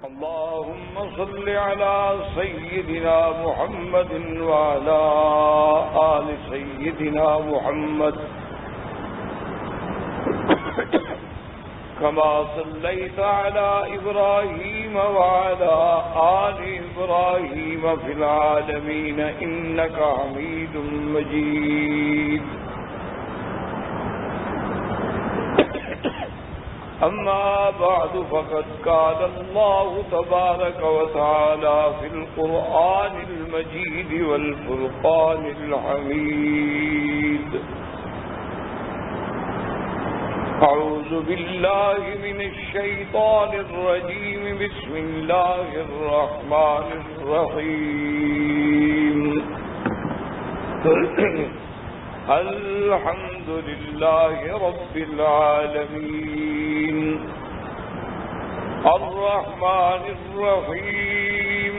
اللهم صل على سيدنا محمد وعلى آل سيدنا محمد كما صليت على إبراهيم وعلى آل إبراهيم في العالمين إنك حميد مجيد. أما بعد فقد قال الله تبارك وتعالى في القرآن المجيد والفرقان الحميد: أعوذ بالله من الشيطان الرجيم. بسم الله الرحمن الرحيم. الحمد لله رب العالمين الرحمن الرحيم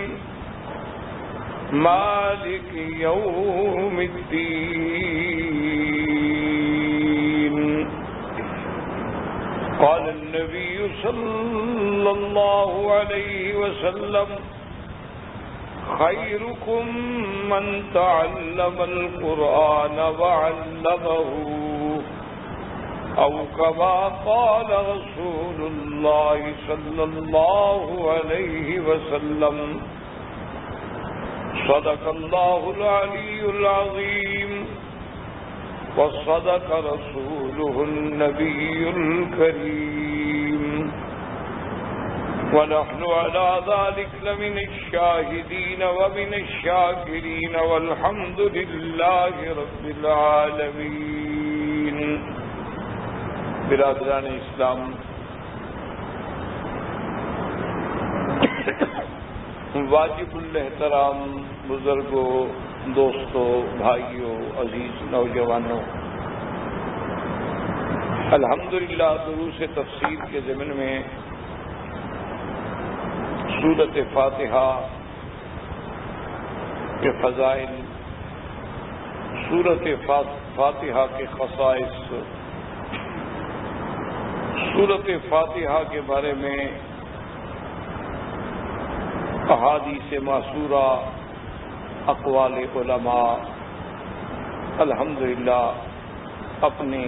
مالك يوم الدين. قال النبي صلى الله عليه وسلم: خيركم من تعلم القرآن وعلمه، أو كما قال رسول الله صلى الله عليه وسلم. صدق الله العلي العظيم وصدق رسوله النبي الكريم، ونحن على ذلك لمن الشاهدين ومن الشاكرين، والحمد لله رب العالمين. برادران اسلام، واجب الاحترام بزرگوں، دوستوں، بھائیوں، عزیز نوجوانوں، الحمدللہ دروس تفسیر کے ضمن میں سورۃ فاتحہ کے فضائل، سورۃ فاتحہ کے خصائص، سورۃ فاتحہ کے بارے میں احادیث ماثورہ، اقوال علماء الحمدللہ اپنی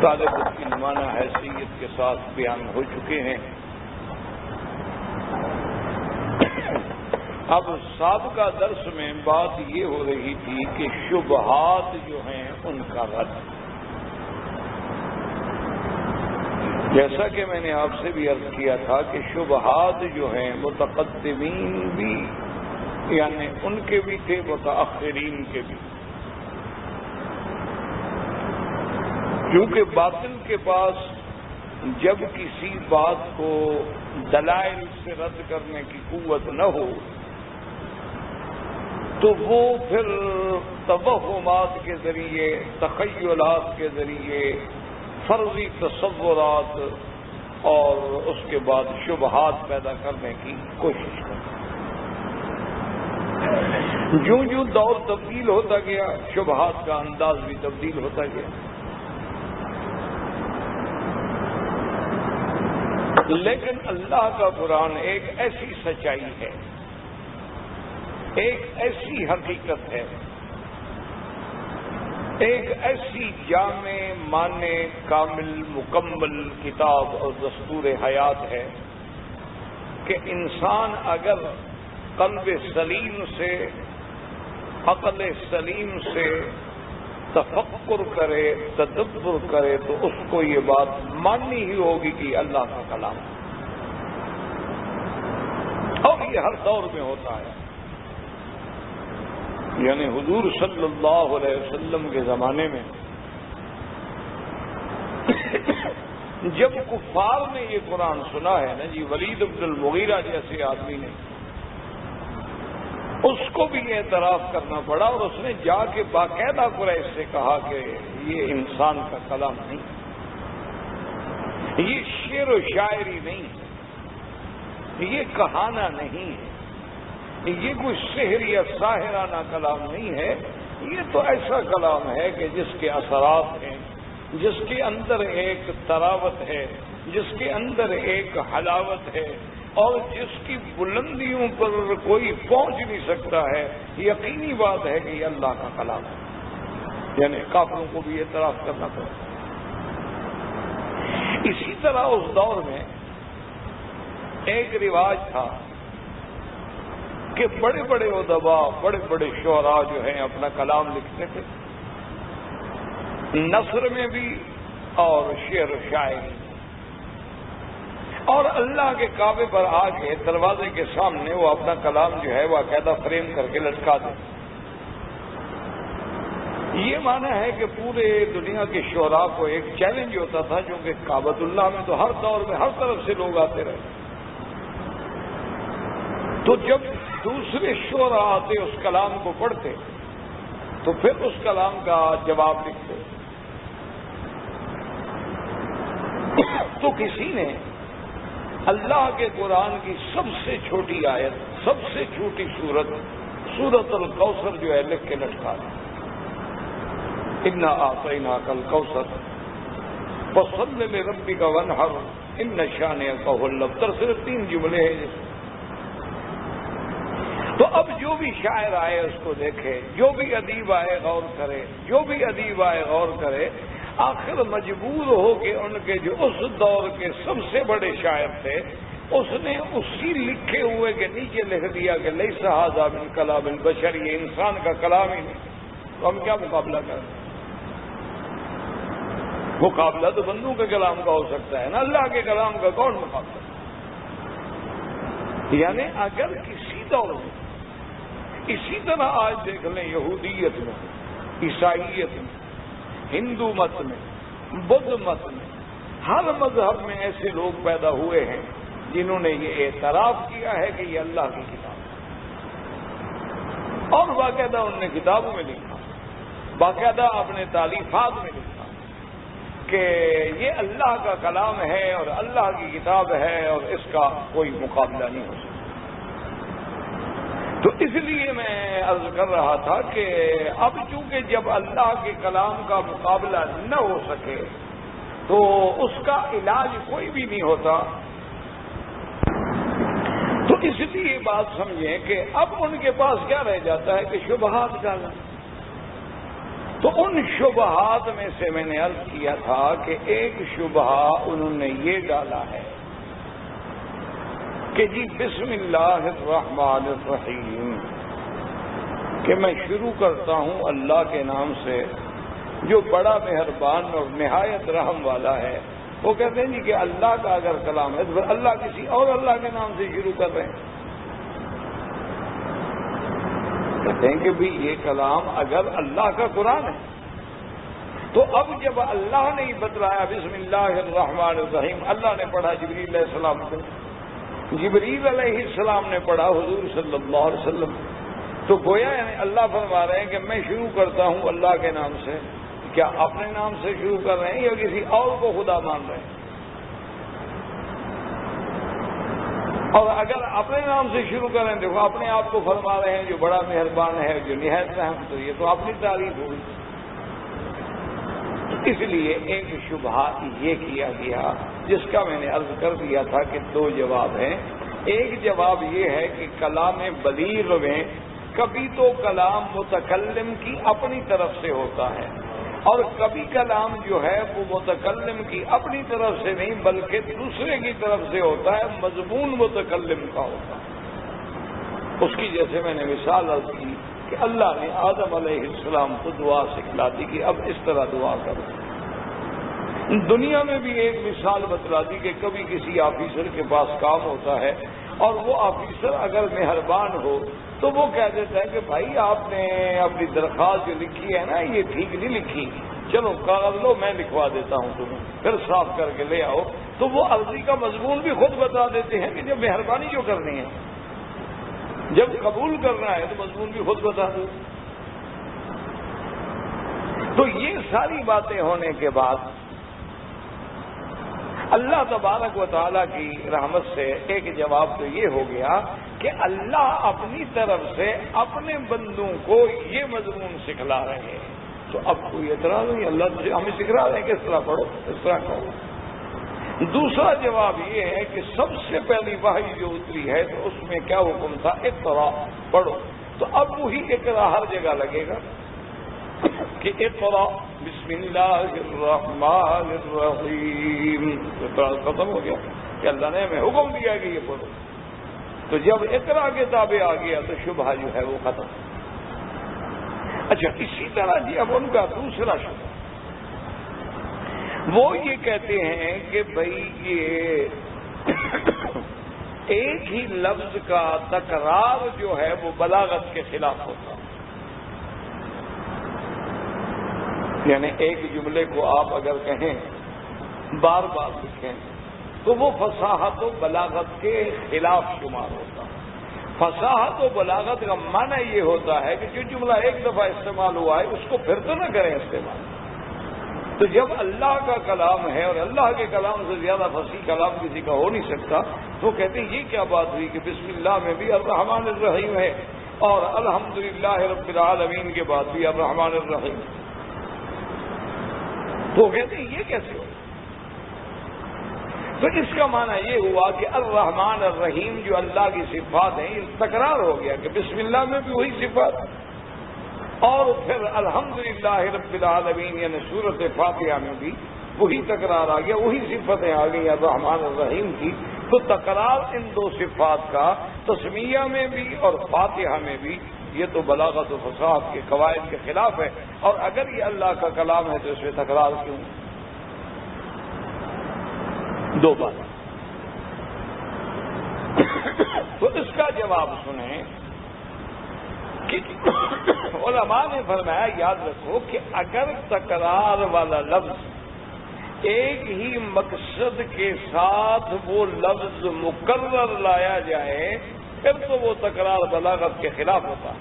طالب علمانہ حیثیت کے ساتھ بیان ہو چکے ہیں. اب سابقہ درس میں بات یہ ہو رہی تھی کہ شبہات جو ہیں ان کا رد. جیسا کہ میں نے آپ سے بھی عرض کیا تھا کہ شبہات جو ہیں متقدمین بھی یعنی ان کے بھی تھے، متاخرین کے بھی. کیونکہ باطل کے پاس جب کسی بات کو دلائل سے رد کرنے کی قوت نہ ہو تو وہ پھر توہمات کے ذریعے، تخیلات کے ذریعے، فرضی تصورات اور اس کے بعد شبہات پیدا کرنے کی کوشش کرتے. جوں جوں دور تبدیل ہوتا گیا، شبہات کا انداز بھی تبدیل ہوتا گیا. لیکن اللہ کا قرآن ایک ایسی سچائی ہے، ایک ایسی حقیقت ہے، ایک ایسی جامع معنی کامل مکمل کتاب اور دستور حیات ہے کہ انسان اگر قلب سلیم سے، عقل سلیم سے تفکر کرے، تدبر کرے تو اس کو یہ بات ماننی ہی ہوگی کہ اللہ کا کلام، اور یہ ہر دور میں ہوتا ہے. یعنی حضور صلی اللہ علیہ وسلم کے زمانے میں جب کفار نے یہ قرآن سنا ہے نا جی، ولید بن المغیرہ جیسے آدمی نے، اس کو بھی اعتراف کرنا پڑا اور اس نے جا کے باقاعدہ قریش سے کہا کہ یہ انسان کا کلام نہیں، یہ شعر و شاعری نہیں ہے، یہ کہانا نہیں ہے، یہ کوئی سحر یا ساحرانہ کلام نہیں ہے، یہ تو ایسا کلام ہے کہ جس کے اثرات ہیں، جس کے اندر ایک تراوت ہے، جس کے اندر ایک حلاوت ہے اور جس کی بلندیوں پر کوئی پہنچ نہیں سکتا ہے، یقینی بات ہے کہ یہ اللہ کا کلام ہے، یعنی کافروں کو بھی اعتراف کرنا پڑے۔ اسی طرح اس دور میں ایک رواج تھا کہ بڑے بڑے ادباء، بڑے بڑے شعراء جو ہیں اپنا کلام لکھتے تھے، نثر میں بھی اور شعر و شاعری، اور اللہ کے کعبے پر آ کے دروازے کے سامنے وہ اپنا کلام جو ہے وہ باقاعدہ فریم کر کے لٹکا دیں۔ یہ معنی ہے کہ پورے دنیا کے شعراء کو ایک چیلنج ہوتا تھا، کیونکہ کعبۃ اللہ میں تو ہر دور میں ہر طرف سے لوگ آتے رہے، تو جب دوسرے شعراء آتے اس کلام کو پڑھتے تو پھر اس کلام کا جواب لکھتے۔ تو کسی نے اللہ کے قرآن کی سب سے چھوٹی آیت، سب سے چھوٹی سورۃ الکوثر جو ہے لکھ کے لٹکا دی، انا اعطیناک الکوثر فصل لربک وانحر ان شانئک هو الابتر، صرف 3 جملے ہیں۔ تو اب جو بھی شاعر آئے اس کو دیکھے، جو بھی ادیب آئے غور کرے، جو بھی ادیب آئے غور کرے، آخر مجبور ہو کے ان کے جو اس دور کے سب سے بڑے شاعر تھے، اس نے اسی لکھے ہوئے کے نیچے لکھ دیا کہ لیس ھذا من کلام البشر، یہ انسان کا کلام ہی نہیں، تو ہم کیا مقابلہ کریں؟ مقابلہ تو بندوں کے کلام کا ہو سکتا ہے نا، اللہ کے کلام کا کون مقابلہ؟ یعنی اگر کسی دور میں اسی طرح آج دیکھ لیں، یہودیت میں، عیسائیت میں، ہندو مت میں، بدھ مت میں، ہر مذہب میں ایسے لوگ پیدا ہوئے ہیں جنہوں نے یہ اعتراف کیا ہے کہ یہ اللہ کی کتاب ہے، اور باقاعدہ ان نے کتابوں میں لکھا، باقاعدہ اپنے تالیفات میں لکھا کہ یہ اللہ کا کلام ہے اور اللہ کی کتاب ہے اور اس کا کوئی مقابلہ نہیں ہو سکتا۔ تو اس لیے میں عرض کر رہا تھا کہ اب چونکہ جب اللہ کے کلام کا مقابلہ نہ ہو سکے تو اس کا علاج کوئی بھی نہیں ہوتا، تو اس لیے بات سمجھیں کہ اب ان کے پاس کیا رہ جاتا ہے کہ شبہات ڈالنا۔ تو ان شبہات میں سے میں نے عرض کیا تھا کہ ایک شبہ انہوں نے یہ ڈالا ہے کہ جی بسم اللہ الرحمن الرحیم، کہ میں شروع کرتا ہوں اللہ کے نام سے جو بڑا مہربان اور نہایت رحم والا ہے۔ وہ کہتے ہیں جی کہ اللہ کا اگر کلام ہے تو اللہ کسی اور اللہ کے نام سے شروع کر رہے ہیں۔ کہتے ہیں کہ بھی یہ کلام اگر اللہ کا قرآن ہے تو اب جب اللہ نے ہی بتلایا بسم اللہ الرحمن الرحیم، اللہ نے پڑھا جبریل علیہ السلام کو، جبریل علیہ السلام نے پڑھا حضور صلی اللہ علیہ وسلم، تو گویا یعنی اللہ فرما رہے ہیں کہ میں شروع کرتا ہوں اللہ کے نام سے۔ کیا اپنے نام سے شروع کر رہے ہیں یا کسی اور کو خدا مان رہے ہیں؟ اور اگر اپنے نام سے شروع کریں، دیکھو اپنے آپ کو فرما رہے ہیں جو بڑا مہربان ہے، جو نہایت رحم، تو یہ تو اپنی تعریف ہوگی۔ اس لیے ایک شبہہ یہ کیا گیا جس کا میں نے عرض کر دیا تھا کہ 2 جواب ہیں۔ ایک جواب یہ ہے کہ کلام بلیغ میں کبھی تو کلام متکلم کی اپنی طرف سے ہوتا ہے اور کبھی کلام جو ہے وہ متکلم کی اپنی طرف سے نہیں بلکہ دوسرے کی طرف سے ہوتا ہے، مضمون متکلم کا ہوتا ہے۔ اس کی جیسے میں نے مثال عرض کی کہ اللہ نے آدم علیہ السلام کو دعا سکھلا دی کہ اب اس طرح دعا کرو۔ دنیا میں بھی ایک مثال بتلا دی کہ کبھی کسی آفیسر کے پاس کام ہوتا ہے اور وہ آفیسر اگر مہربان ہو تو وہ کہہ دیتا ہے کہ بھائی آپ نے اپنی درخواست جو لکھی ہے نا یہ ٹھیک نہیں لکھی، چلو کاغذ لو میں لکھوا دیتا ہوں تمہیں، پھر صاف کر کے لے آؤ۔ تو وہ عرضی کا مضمون بھی خود بتا دیتے ہیں کہ جب مہربانی جو کرنی ہے، جب قبول کرنا ہے تو مضمون بھی خود بتا دو۔ تو یہ ساری باتیں ہونے کے بعد اللہ تبارک و تعالیٰ کی رحمت سے ایک جواب تو یہ ہو گیا کہ اللہ اپنی طرف سے اپنے بندوں کو یہ مضمون سکھلا رہے ہیں۔ تو اب کوئی اعتراض نہیں، اللہ ہمیں سکھلا رہے ہیں کہ اس طرح پڑھو، اس طرح کہو۔ دوسرا جواب یہ ہے کہ سب سے پہلی وحی جو اتری ہے تو اس میں کیا حکم تھا؟ اقرا، پڑھو. تو اب وہی اقرا ہر جگہ لگے گا کہ اقرا بسم اللہ الرحمن الرحیم. ختم ہو گیا کہ اللہ نے ہمیں حکم دیا کہ یہ پڑھو. تو جب اقرا کے تابع آ گیا تو شبہ جو ہے وہ ختم. اچھا، اسی طرح جی اب ان کا دوسرا شبہ وہ یہ کہتے ہیں کہ بھئی یہ ایک ہی لفظ کا تکرار جو ہے وہ بلاغت کے خلاف ہوتا. یعنی ایک جملے کو آپ اگر کہیں بار بار لکھیں تو وہ فصاحت و بلاغت کے خلاف شمار ہوتا. فصاحت و بلاغت کا معنی یہ ہوتا ہے کہ جو جملہ ایک دفعہ استعمال ہوا ہے اس کو پھر تو نہ کریں استعمال. تو جب اللہ کا کلام ہے اور اللہ کے کلام سے زیادہ فصیح کلام کسی کا ہو نہیں سکتا تو کہتے ہیں یہ کیا بات ہوئی کہ بسم اللہ میں بھی الرحمن الرحیم ہے اور الحمدللہ رب العالمین کے بعد بھی الرحمن الرحیم. تو کہتے ہیں یہ کیسے ہو؟ تو اس کا معنی یہ ہوا کہ الرحمن الرحیم جو اللہ کی صفات ہیں یہ تکرار ہو گیا کہ بسم اللہ میں بھی وہی صفات اور پھر الحمدللہ رب العالمین یعنی سورۃ فاتحہ میں بھی وہی تکرار آ گیا، وہی صفتیں آ گئی الرحمن الرحیم کی. تو تکرار ان دو صفات کا تسمیہ میں بھی اور فاتحہ میں بھی یہ تو بلاغت و فصاحت کے قواعد کے خلاف ہے. اور اگر یہ اللہ کا کلام ہے تو اس میں تکرار کیوں؟ دو بات. تو اس کا جواب سنیں کہ علماء نے فرمایا یاد رکھو کہ اگر تکرار والا لفظ ایک ہی مقصد کے ساتھ وہ لفظ مکرر لایا جائے پھر تو وہ تکرار بلاغت کے خلاف ہوتا ہے.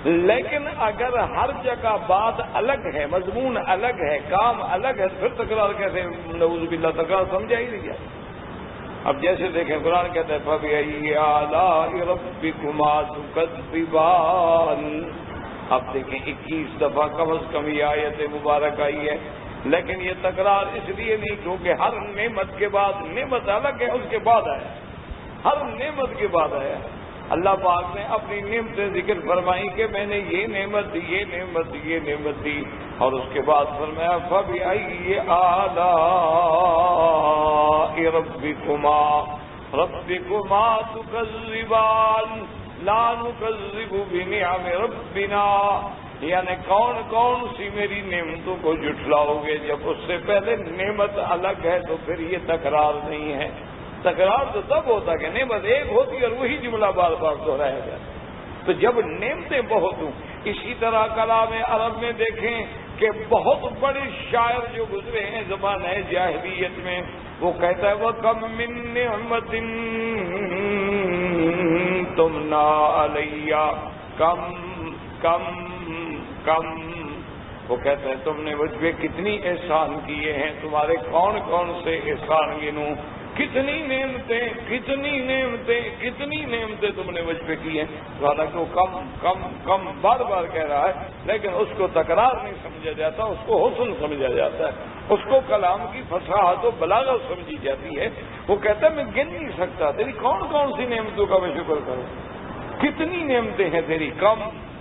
لیکن اگر ہر جگہ بات الگ ہے، مضمون الگ ہے، کام الگ ہے، پھر تکرار کیسے؟ نعوذ باللہ تکرار سمجھا ہی نہیں جاتا. اب جیسے دیکھیں قرآن کہتا ہے فَبِأَيِّ آلَاءِ رَبِّكُمَا تُكَذِّبَانِ. اب دیکھیں 21 دفعہ کم از کم یہ آیت مبارک آئی ہے، لیکن یہ تکرار اس لیے نہیں کیونکہ ہر نعمت کے بعد نعمت الگ ہے اس کے بعد آیا، ہر نعمت کے بعد آیا. اللہ پاک نے اپنی نعمتیں ذکر فرمائی کہ میں نے یہ نعمت دی، یہ نعمت دی، یہ نعمت دی، اور اس کے بعد فرمایا فَبِأَيِّ آلَاءِ رَبِّكُمَا تُكَذِّبَانِ لَا نُكَذِّبُ بِنِعَمِ رَبِّنَا. یعنی کون کون سی میری نعمتوں کو جھٹلاؤ گے؟ جب اس سے پہلے نعمت الگ ہے تو پھر یہ تکرار نہیں ہے. تکرار تو تب ہوتا کہ نعمت ایک ہوتی اور وہی جملہ بار بار دہرایا جاتا. تو جب نعمتیں بہت ہوں. اسی طرح کلام عرب میں دیکھیں کہ بہت بڑے شاعر جو گزرے ہیں زمانہ جاہلیت میں، وہ کہتا ہے وَكَمْ مِن نِعْمَةٍ تُمْنَىٰ عَلَيَّ کم کم کم. وہ کہتا ہے تم نے مجھ پہ کتنی احسان کیے ہیں، تمہارے کون کون سے احسان گنوں، کتنی نعمتیں کتنی نعمتیں کتنی نعمتیں تم نے مجھ پہ کی ہیں. حالانکہ وہ کم کم کم بار بار کہہ رہا ہے لیکن اس کو تکرار نہیں سمجھا جاتا، اس کو حسن سمجھا جاتا ہے، اس کو کلام کی فصاحت و بلاغت سمجھی جاتی ہے. وہ کہتا ہے میں گن نہیں سکتا تیری کون کون سی نعمتوں کا میں شکر کروں، کتنی نعمتیں ہیں تیری، کم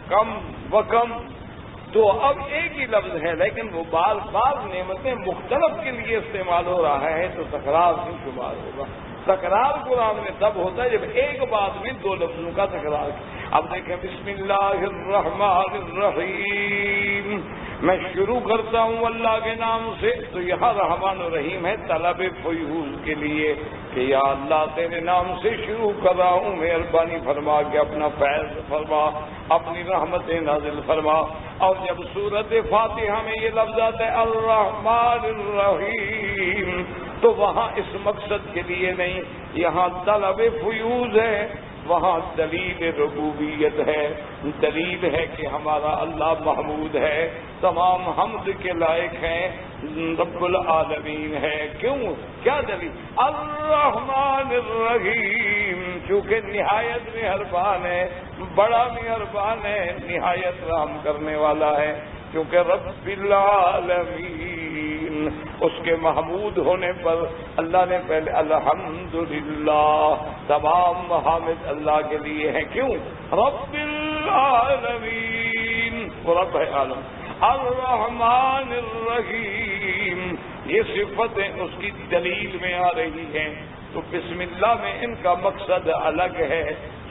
کم و کم. تو اب ایک ہی لفظ ہے لیکن وہ بار بار نعمتیں مختلف کے لیے استعمال ہو رہا ہے تو تکرار سے شمار ہوگا. تکرار قرآن میں تب ہوتا ہے جب ایک بات میں دو لفظوں کا تکرار. اب دیکھیں بسم اللہ الرحمن الرحیم، میں شروع کرتا ہوں اللہ کے نام سے. تو یہاں رحمان الرحیم ہے طلب فیوز کے لیے کہ یا اللہ تیرے نام سے شروع کر رہا ہوں، مہربانی فرما کے اپنا فیض فرما، اپنی رحمت نازل فرما. اور جب سورۃ فاتحہ میں یہ لفظ آتا ہے الرحمن الرحیم تو وہاں اس مقصد کے لیے نہیں، یہاں طلب فیوز ہے، وہاں دلیل ربوبیت ہے، دلیل ہے کہ ہمارا اللہ محمود ہے، تمام حمد کے لائق ہیں، رب العالمین ہے. کیوں؟ کیا دلیل؟ الرحمن الرحیم، چونکہ نہایت مہربان ہے، بڑا مہربان ہے، نہایت رحم کرنے والا ہے. کیونکہ رب العالمین اس کے محمود ہونے پر اللہ نے پہلے الحمدللہ، تمام محامد اللہ کے لیے ہیں. کیوں؟ رب العالمین، وہ رب ہے عالم. الرحمن الرحیم، یہ صفتیں اس کی دلیل میں آ رہی ہیں. تو بسم اللہ میں ان کا مقصد الگ ہے،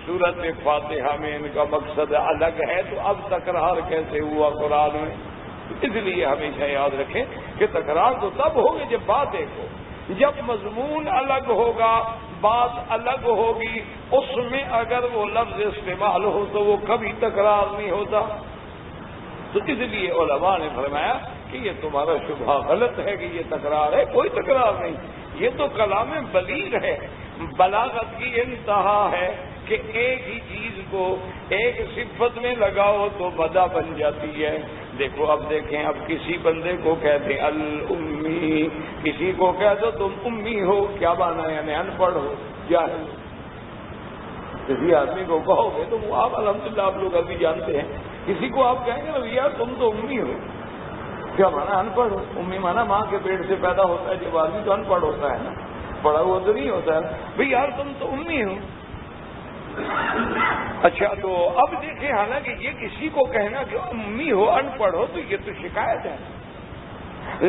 سورۃ فاتحہ میں ان کا مقصد الگ ہے. تو اب تکرار کیسے ہوا قرآن میں؟ اس لیے ہمیشہ یاد رکھیں کہ تکرار تو تب ہوگی جب بات ایک ہو، جب مضمون الگ ہوگا، بات الگ ہوگی، اس میں اگر وہ لفظ استعمال ہو تو وہ کبھی تکرار نہیں ہوتا. تو اس لیے علماء نے فرمایا کہ یہ تمہارا شبہ غلط ہے کہ یہ تکرار ہے. کوئی تکرار نہیں، یہ تو کلام بلیغ ہے. بلاغت کی انتہا ہے کہ ایک ہی چیز کو ایک صفت میں لگاؤ تو مدح بن جاتی ہے. دیکھو اب دیکھیں، اب کسی بندے کو کہتے ہیں الامی، کسی کو کہہ دو تم امی ہو، کیا مانا ہے؟ یعنی ان پڑھ ہو، جاہل. کسی آدمی کو کہو گے تو وہ آپ الحمدللہ آپ لوگ ابھی جانتے ہیں. کسی کو آپ کہیں گے یار تم تو امی ہو، کیا مانا؟ ان پڑھ ہو. امی مانا ماں کے پیٹ سے پیدا ہوتا ہے جب آدمی تو ان پڑھ ہوتا ہے نا، پڑھا ہوا تو نہیں ہوتا ہے. بھئی یار تم تو امی ہو. اچھا تو اب دیکھیں، حالانکہ یہ کسی کو کہنا کہ امی ہو، ان پڑھ ہو، تو یہ تو شکایت ہے.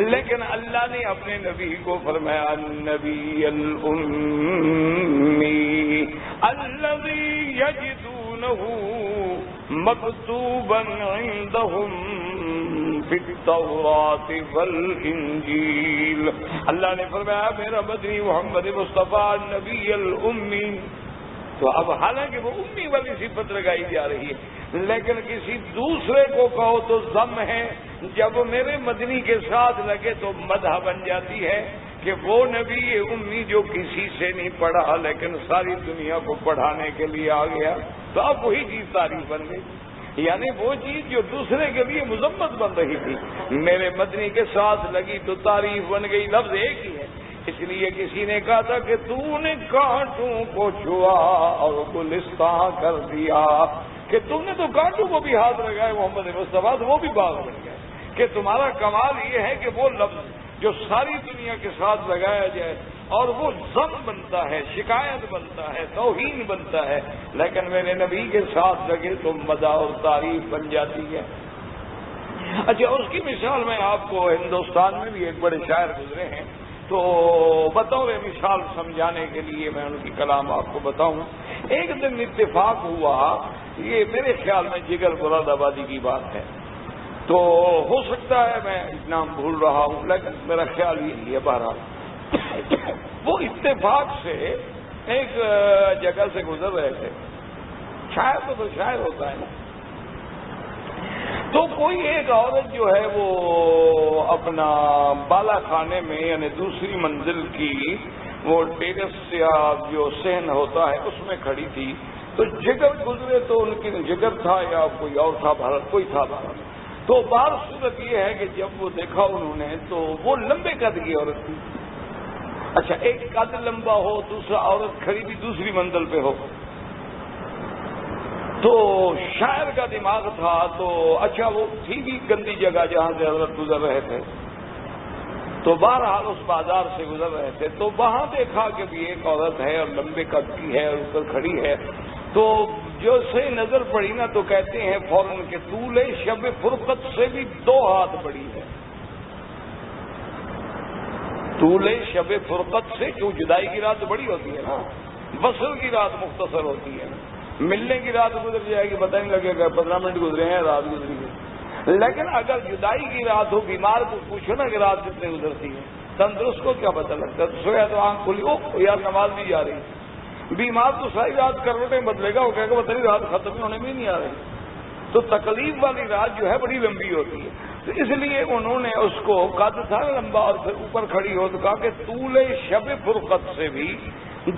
لیکن اللہ نے اپنے نبی کو فرمایا النبی الامی الذی یجدونہ مکتوبا عندہم فی التوراۃ والانجیل. اللہ نے فرمایا میرا مدنی محمد مصطفیٰ نبی الامی. تو اب حالانکہ وہ امی والی صفت لگائی جا رہی ہے، لیکن کسی دوسرے کو کہو تو ذم ہے. جب میرے مدنی کے ساتھ لگے تو مدح بن جاتی ہے کہ وہ نبی امی جو کسی سے نہیں پڑھا لیکن ساری دنیا کو پڑھانے کے لیے آ گیا. تو اب وہی چیز تعریف بن گئی. یعنی وہ چیز جو دوسرے کے لیے مذمت بن رہی تھی میرے مدنی کے ساتھ لگی تو تعریف بن گئی. لفظ ایک ہی ہے. اس لیے کسی نے کہا تھا کہ تو نے کانٹوں کو چھوا اور گلستان کر دیا، کہ تم نے تو کانٹوں کو بھی ہاتھ لگائے محمد مصطفیٰ، تو وہ بھی باغ بن گئے. کہ تمہارا کمال یہ ہے کہ وہ لفظ جو ساری دنیا کے ساتھ لگایا جائے اور وہ ذم بنتا ہے، شکایت بنتا ہے، توہین بنتا ہے، لیکن میرے نبی کے ساتھ لگے تو مدح اور تعریف بن جاتی ہے. اچھا اس کی مثال میں آپ کو ہندوستان میں بھی ایک بڑے شاعر گزرے ہیں، تو بطور مثال سمجھانے کے لیے میں ان کی کلام آپ کو بتاؤں. ایک دن اتفاق ہوا، یہ میرے خیال میں جگر مراد آبادی کی بات ہے، تو ہو سکتا ہے میں نام بھول رہا ہوں لیکن میرا خیال یہی ہے. بہرحال وہ اتفاق سے ایک جگہ سے گزر رہے تھے. شاعر تو شاعر ہوتا ہے نا. تو کوئی ایک عورت جو ہے وہ اپنا بالا خانے میں یعنی دوسری منزل کی وہ ٹیرس یا جو صحن ہوتا ہے اس میں کھڑی تھی. تو جگر گزرے تو ان کی جگر تھا یا کوئی اور تھا، بھارت کوئی تھا بھارت. تو بار صورت یہ ہے کہ جب وہ دیکھا انہوں نے تو وہ لمبے قد کی عورت تھی. اچھا ایک قد لمبا ہو، دوسرا عورت کھڑی بھی دوسری منزل پہ ہو. تو شاعر کا دماغ تھا تو اچھا وہ تھی بھی گندی جگہ جہاں سے حضرت گزر رہے تھے، تو بہرحال اس بازار سے گزر رہے تھے تو وہاں دیکھا کہ بھی ایک عورت ہے اور لمبے قد کی ہے اور اوپر کھڑی ہے. تو جو سے نظر پڑی نا تو کہتے ہیں فوراً کہ طول شب فرقت سے بھی 2 ہاتھ بڑی ہے. طول شب فرقت سے کیوں؟ جدائی کی رات بڑی ہوتی ہے نا، وصل کی رات مختصر ہوتی ہے نا. ملنے کی رات گزر جائے گی پتہ نہیں لگے گا 15 منٹ گزرے ہیں رات گزری ہے. لیکن اگر جدائی کی رات ہو، بیمار کو پوچھو نا کہ رات کتنے گزرتی ہے، تندرست کو کیا پتہ لگتا ہے. سویا تو آنکھ کھلی ہو یار نماز بھی جا رہی. بیمار تو ساری رات کروٹیں بدلے گا، وہ کہے گا پتہ نہیں رات ختم ہونے بھی نہیں آ رہی. تو تکلیف والی رات جو ہے بڑی لمبی ہوتی ہے. تو اس لیے انہوں نے اس کو قد تھا لمبا اور پھر اوپر کھڑی ہو تو کہا کہ طول شب فرقت سے بھی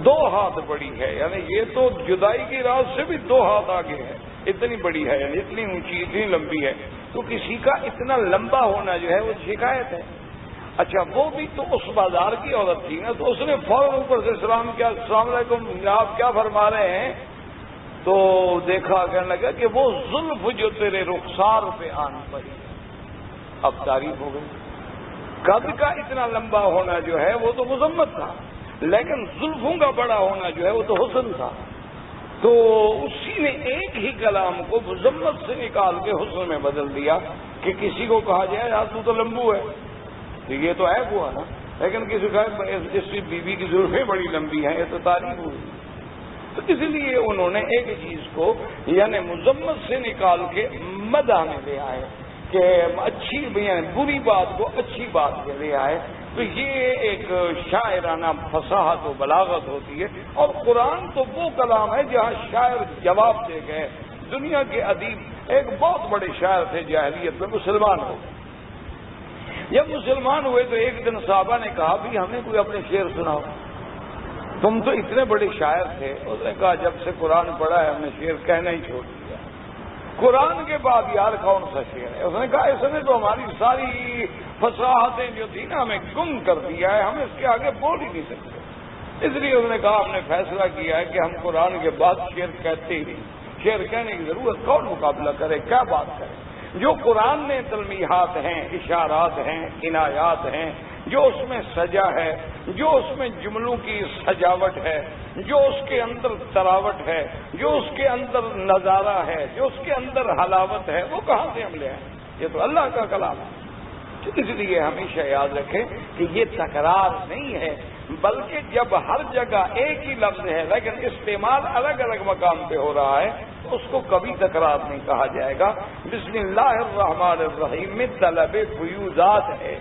2 ہاتھ بڑی ہے. یعنی یہ تو جدائی کی رات سے بھی 2 ہاتھ آگے ہے، اتنی بڑی ہے، یعنی اتنی اونچی اتنی لمبی ہے. تو کسی کا اتنا لمبا ہونا جو ہے وہ شکایت ہے. اچھا وہ بھی تو اس بازار کی عورت تھی نا، تو اس نے فوراً اوپر سے سلام کیا، السلام علیکم آپ کیا فرما رہے ہیں؟ تو دیکھا کہنے لگا کہ وہ زلف جو تیرے رخسار پہ آن پڑی. اب تعریف ہو گئی. قد کا اتنا لمبا ہونا جو ہے وہ تو مذمت تھا، لیکن زلفوں کا بڑا ہونا جو ہے وہ تو حسن تھا۔ تو اسی نے ایک ہی کلام کو مذمت سے نکال کے حسن میں بدل دیا کہ کسی کو کہا جائے یار تو لمبو ہے، تو یہ تو عیب ہوا نا، لیکن کسی کا اس کی بیوی کی زلفیں بڑی لمبی ہیں، یہ تو تعریف ہوئی۔ تو اس لیے انہوں نے ایک چیز کو یعنی مذمت سے نکال کے مدح میں لے آئے کہ اچھی یعنی بری بات کو اچھی بات میں لے آئے۔ تو یہ ایک شاعرانہ فصاحت و بلاغت ہوتی ہے، اور قرآن تو وہ کلام ہے جہاں شاعر جواب دے گئے۔ دنیا کے ادیب ایک بہت بڑے شاعر تھے جاہلیت میں، مسلمان ہو گئے۔ جب مسلمان ہوئے تو ایک دن صحابہ نے کہا بھی ہمیں کوئی اپنے شعر سناؤ، تم تو اتنے بڑے شاعر تھے۔ اس نے کہا جب سے قرآن پڑھا ہے ہم نے شعر کہنا ہی چھوڑ دیا، قرآن کے بعد یار کون سا شعر ہے؟ اس نے کہا اس نے تو ہماری ساری فصاحتیں جو تھی نا ہمیں گم کر دیا ہے، ہم اس کے آگے بول ہی نہیں سکتے۔ اس لیے اس نے کہا ہم نے فیصلہ کیا ہے کہ ہم قرآن کے بعد شعر کہتے ہی نہیں، شعر کہنے کی ضرورت کون مقابلہ کرے، کیا بات کرے؟ جو قرآن میں تلمیحات ہیں، اشارات ہیں، عنایات ہیں، جو اس میں سجا ہے، جو اس میں جملوں کی سجاوٹ ہے، جو اس کے اندر تراوٹ ہے، جو اس کے اندر نظارہ ہے، جو اس کے اندر حلاوت ہے، وہ کہاں سے ہم لے آئیں؟ یہ تو اللہ کا کلام ہے۔ اس لیے ہمیشہ یاد رکھیں کہ یہ تکرار نہیں ہے، بلکہ جب ہر جگہ ایک ہی لفظ ہے لیکن استعمال الگ الگ مقام پہ ہو رہا ہے تو اس کو کبھی تکرار نہیں کہا جائے گا۔ بسم اللہ الرحمن الرحیم میں طلب فیوزات ہے،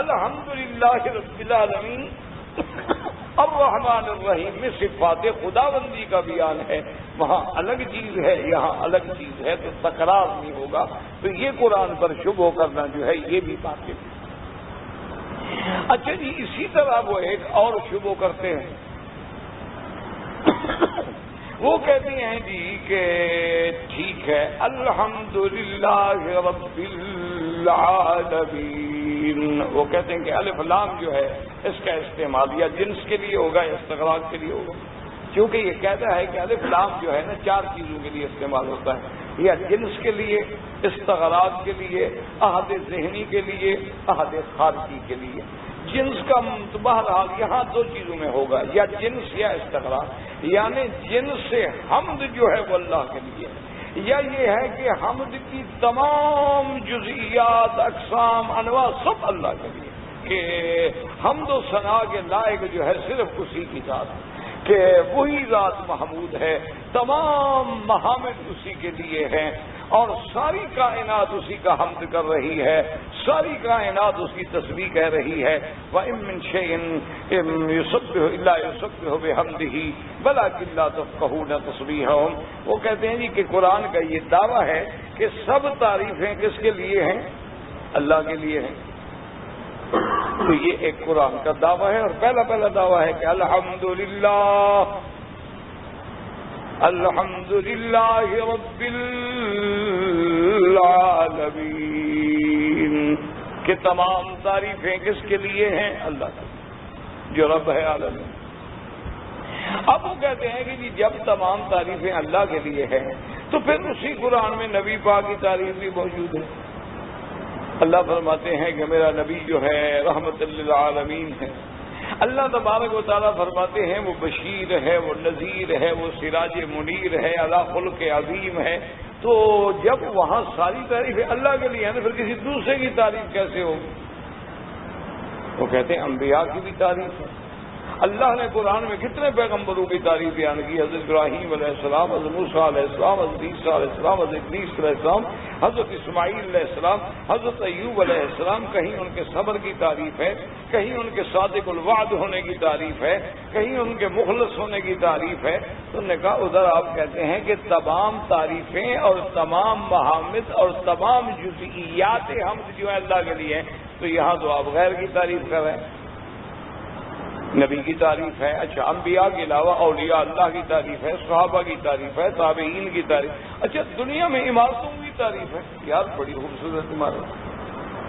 الحمدللہ رب العالمین الرحمن الرحیم میں صفات خداوندی کا بیان ہے، وہاں الگ چیز ہے یہاں الگ چیز ہے، تو تکرار نہیں ہوگا۔ تو یہ قرآن پر شبہ کرنا جو ہے یہ بھی باطل ہے۔ اچھا جی، اسی طرح وہ ایک اور شبہ کرتے ہیں، وہ کہتے ہیں جی کہ ٹھیک ہے الحمدللہ رب العالمین، وہ کہتے ہیں کہ الف لام جو ہے اس کا استعمال یا جنس کے لیے ہوگا یا استغراق کے لیے ہوگا، کیونکہ یہ کہتا ہے کہ الف لام جو ہے نا 4 چیزوں کے لیے استعمال ہوتا ہے، یا جنس کے لیے، استغراق کے لیے، عہد ذہنی کے لیے، عہد خارجی کے لیے۔ جنس کا بہرحال یہاں 2 چیزوں میں ہوگا، یا جنس یا استغراق، یعنی جنس سے حمد جو ہے وہ اللہ کے لیے ہے، یا یہ ہے کہ حمد کی تمام جزئیات، اقسام، انواع سب اللہ کے لیے، کہ حمد و ثنا کے لائق جو ہے صرف اسی کی ذات ہے، کہ وہی ذات محمود ہے، تمام محامد اسی کے لیے ہیں، اور ساری کائنات اسی کا حمد کر رہی ہے، ساری کائنات اس کی تسبیح کہہ رہی ہے۔ وَإِن مِّن شَيْءٍ يُسَبِّحُ إِلَّا يُسَبِّحُ بِحَمْدِهِ وَلَٰكِن لَّا تَفْقَهُونَ تَسْبِيحَهُمْ۔ وہ کہتے ہیں جی کہ قرآن کا یہ دعویٰ ہے کہ سب تعریفیں کس کے لیے ہیں؟ اللہ کے لیے ہیں۔ تو یہ ایک قرآن کا دعویٰ ہے، اور پہلا دعویٰ ہے کہ الحمدللہ رب العالمین، کہ تمام تعریفیں کس کے لیے ہیں؟ اللہ کے، جو رب ہے عالمین۔ اب وہ کہتے ہیں کہ جی جب تمام تعریفیں اللہ کے لیے ہیں تو پھر اسی قرآن میں نبی پاک کی تعریف بھی موجود ہے۔ اللہ فرماتے ہیں کہ میرا نبی جو ہے رحمت للعالمین ہے۔ اللہ تبارک و تعالیٰ فرماتے ہیں وہ بشیر ہے، وہ نذیر ہے، وہ سراج منیر ہے، علی خلق عظیم ہے۔ تو جب وہاں ساری تعریفیں اللہ کے لیے ہیں تو پھر کسی دوسرے کی تعریف کیسے ہوگی؟ وہ کہتے ہیں انبیاء کی بھی تعریف ہے۔ اللہ نے قرآن میں کتنے پیغمبروں کی تعریف بیان کی، حضرت ابراہیم علیہ السلام، حضرت موسیٰ علیہ السلام، حضرت عیسیٰ علیہ السلام، حضرت ادریس علیہ السلام، حضرت اسماعیل علیہ السلام، حضرت ایوب علیہ السلام۔ کہیں ان کے صبر کی تعریف ہے، کہیں ان کے صادق الوعد ہونے کی تعریف ہے، کہیں ان کے مخلص ہونے کی تعریف ہے۔ تو انہوں نے کہا ادھر آپ کہتے ہیں کہ تمام تعریفیں اور تمام محامد اور تمام جزئیات حمد جو ہے اللہ کے لیے ہیں، تو یہاں تو آپ غیر کی تعریف کر رہے ہیں، نبی کی تعریف ہے۔ اچھا، انبیاء کے علاوہ اولیاء اللہ کی تعریف ہے، صحابہ کی تعریف ہے، تابعین کی تعریف۔ اچھا، دنیا میں عمارتوں کی تعریف ہے، یار بڑی خوبصورت عمارت۔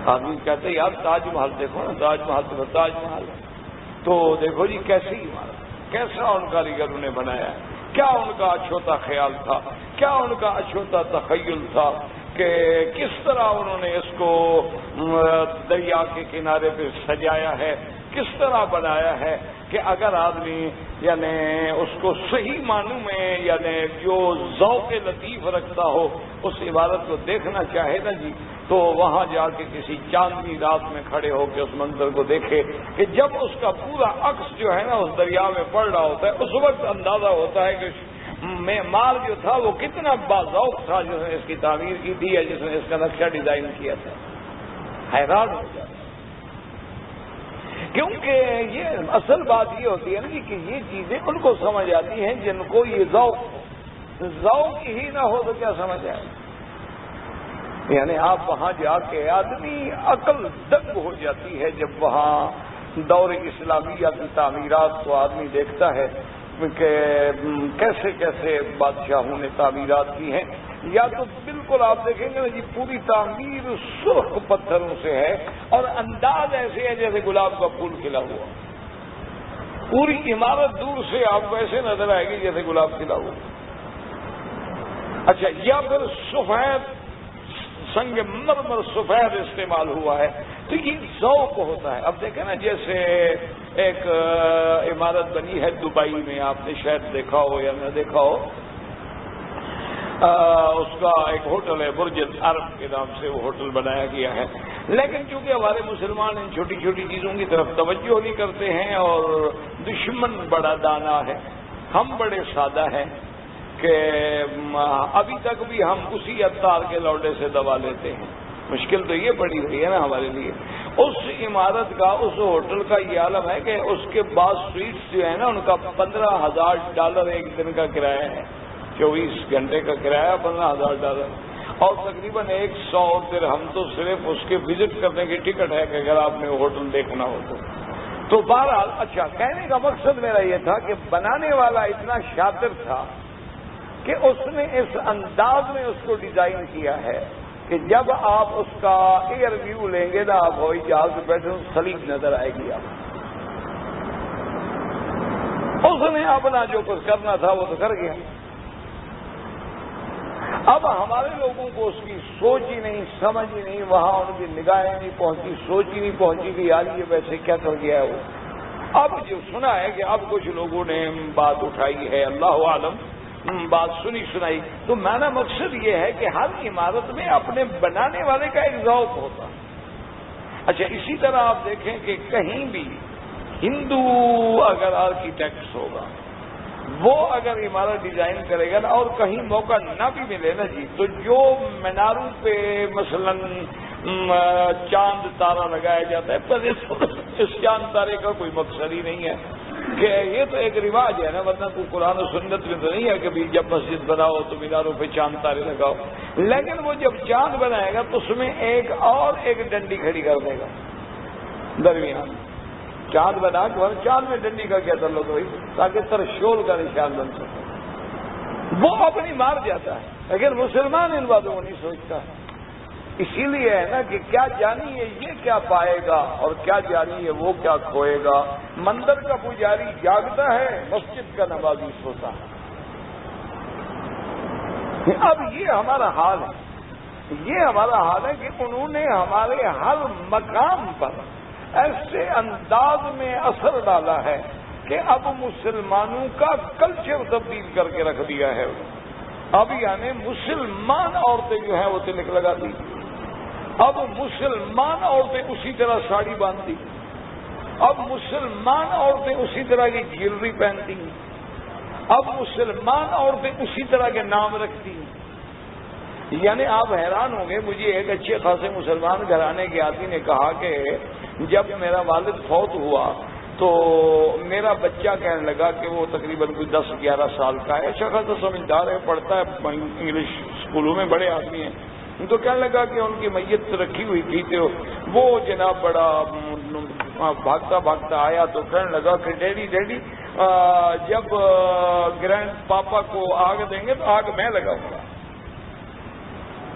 آدمی کہتے ہیں یار تاج محل دیکھو نا، تاج محل تو تاج محل ہے، تو دیکھو جی کیسی عمارت، کیسا ان کاریگروں نے بنایا ہے، کیا ان کا اچھوتا خیال تھا، کیا ان کا اچھوتا تخیل تھا، کہ کس طرح انہوں نے اس کو دریا کے کنارے پہ سجایا ہے، کس طرح بنایا ہے کہ اگر آدمی یعنی اس کو صحیح معنوں میں یعنی جو ذوق لطیف رکھتا ہو اس عبارت کو دیکھنا چاہے نا جی، تو وہاں جا کے کسی چاندنی رات میں کھڑے ہو کے اس منظر کو دیکھے کہ جب اس کا پورا عکس جو ہے نا اس دریا میں پڑ رہا ہوتا ہے، اس وقت اندازہ ہوتا ہے کہ معمار جو تھا وہ کتنا باذوق تھا جس نے اس کی تعمیر کی تھی یا جس نے اس کا نقشہ ڈیزائن کیا تھا، حیران ہو جاتا۔ کیونکہ یہ اصل بات یہ ہوتی ہے نا کہ یہ چیزیں ان کو سمجھ آتی ہیں جن کو یہ ذوق ہی نہ ہو تو کیا سمجھ آئے؟ یعنی آپ وہاں جا کے آدمی عقل دنگ ہو جاتی ہے جب وہاں دور اسلامیہ کی تعمیرات کو آدمی دیکھتا ہے کہ کیسے کیسے بادشاہوں نے تعمیرات کی ہیں، یا تو بالکل آپ دیکھیں گے جی پوری تعمیر سرخ پتھروں سے ہے اور انداز ایسے ہے جیسے گلاب کا پھول کھلا ہوا، پوری عمارت دور سے آپ کو ایسے نظر آئے گی جیسے گلاب کھلا ہوا۔ اچھا، یا پھر سفید سنگ مرمر سفید استعمال ہوا ہے، تو یہ ذوق ہوتا ہے۔ اب دیکھیں نا جیسے ایک عمارت بنی ہے دبئی میں، آپ نے شاید دیکھا ہو یا نہ دیکھا ہو، اس کا ایک ہوٹل ہے برج العرب کے نام سے وہ ہوٹل بنایا گیا ہے، لیکن چونکہ ہمارے مسلمان ان چھوٹی چھوٹی چیزوں کی طرف توجہ نہیں کرتے ہیں اور دشمن بڑا دانا ہے، ہم بڑے سادہ ہیں کہ ابھی تک بھی ہم اسی عطار کے لوڈے سے دوا لیتے ہیں۔ مشکل تو یہ پڑی ہوئی ہے نا ہمارے لیے۔ اس عمارت کا، اس ہوٹل کا یہ عالم ہے کہ اس کے بعض سویٹس جو ہے نا ان کا $15,000 ایک دن کا کرایہ ہے، 24 گھنٹے کا کرایہ $15,000 اور تقریباً 100 درہم تو صرف اس کے وزٹ کرنے کی ٹکٹ ہے کہ اگر آپ نے وہ ہوٹل دیکھنا ہو تو بہرحال اچھا، کہنے کا مقصد میرا یہ تھا کہ بنانے والا اتنا شاطر تھا کہ اس نے اس انداز میں اس کو ڈیزائن کیا ہے کہ جب آپ اس کا ایئر ویو لیں گے نا، آپ ہوائی جہاز میں بیٹھے سلیق نظر آئے گی آپ۔ اس نے اپنا جو کچھ کرنا تھا وہ تو کر گیا۔ اب ہمارے لوگوں کو اس کی سوچ ہی نہیں، سمجھ ہی نہیں، وہاں ان کی نگاہیں نہیں پہنچی، سوچ ہی نہیں پہنچی کہ یار یہ ویسے کیا کر گیا ہے وہ۔ اب جو سنا ہے کہ اب کچھ لوگوں نے بات اٹھائی ہے، اللہ عالم بات سنائی، تو میرا مقصد یہ ہے کہ ہر عمارت میں اپنے بنانے والے کا ایک ذوق ہوتا ہے۔ اچھا، اسی طرح آپ دیکھیں کہ کہیں بھی ہندو اگر آرکیٹیکٹس ہوگا، وہ اگر عمارت ڈیزائن کرے گا نا اور کہیں موقع نہ بھی ملے نا جی، تو جو میناروں پہ مثلا چاند تارا لگایا جاتا ہے، پر اس چاند تارے کا کوئی مقصد ہی نہیں ہے کہ یہ تو ایک رواج ہے نا، ورنہ کوئی قرآن و سنت میں تو نہیں ہے کہ جب مسجد بناؤ تو میناروں پہ چاند تارے لگاؤ، لیکن وہ جب چاند بنائے گا تو اس میں ایک ڈنڈی کھڑی کر دے گا درمیان، چاند بنا کے چاند میں ڈنڈی کا کیا تعلق ہوئی تاکہ ترشول کا نشان بن سکے، وہ اپنی مار جاتا ہے، لیکن مسلمان ان باتوں کو نہیں سوچتا۔ اسی لیے ہے نا کہ کیا جانی ہے یہ کیا پائے گا اور کیا جانی ہے وہ کیا کھوئے گا۔ مندر کا پجاری جاگتا ہے، مسجد کا نمازی سوتا ہے۔ اب یہ ہمارا حال ہے، یہ ہمارا حال ہے کہ انہوں نے ہمارے ہر مقام پر ایسے انداز میں اثر ڈالا ہے کہ اب مسلمانوں کا کلچر تبدیل کر کے رکھ دیا ہے۔ اب یعنی مسلمان عورتیں جو ہیں وہ تلک لگاتی، اب مسلمان عورتیں اسی طرح ساڑی باندھتی، اب مسلمان عورتیں اسی طرح کی جیولری پہنتی ہیں، اب مسلمان عورتیں اسی طرح کے نام رکھتی ہیں۔ یعنی آپ حیران ہوں گے، مجھے ایک اچھے خاصے مسلمان گھرانے کے آدمی نے کہا کہ جب میرا والد فوت ہوا تو میرا بچہ کہنے لگا کہ وہ تقریباً کوئی 10-11 سال کا ہے، اچھا خاصا سمجھدار ہے، پڑھتا ہے انگلش اسکولوں میں، بڑے آدمی ہیں، تو کہنے لگا کہ ان کی میت رکھی ہوئی تھی تو وہ جناب بڑا بھاگتا بھاگتا آیا تو کہنے لگا کہ ڈیڈی جب گرینڈ پاپا کو آگ دیں گے تو آگ میں لگاؤں گا۔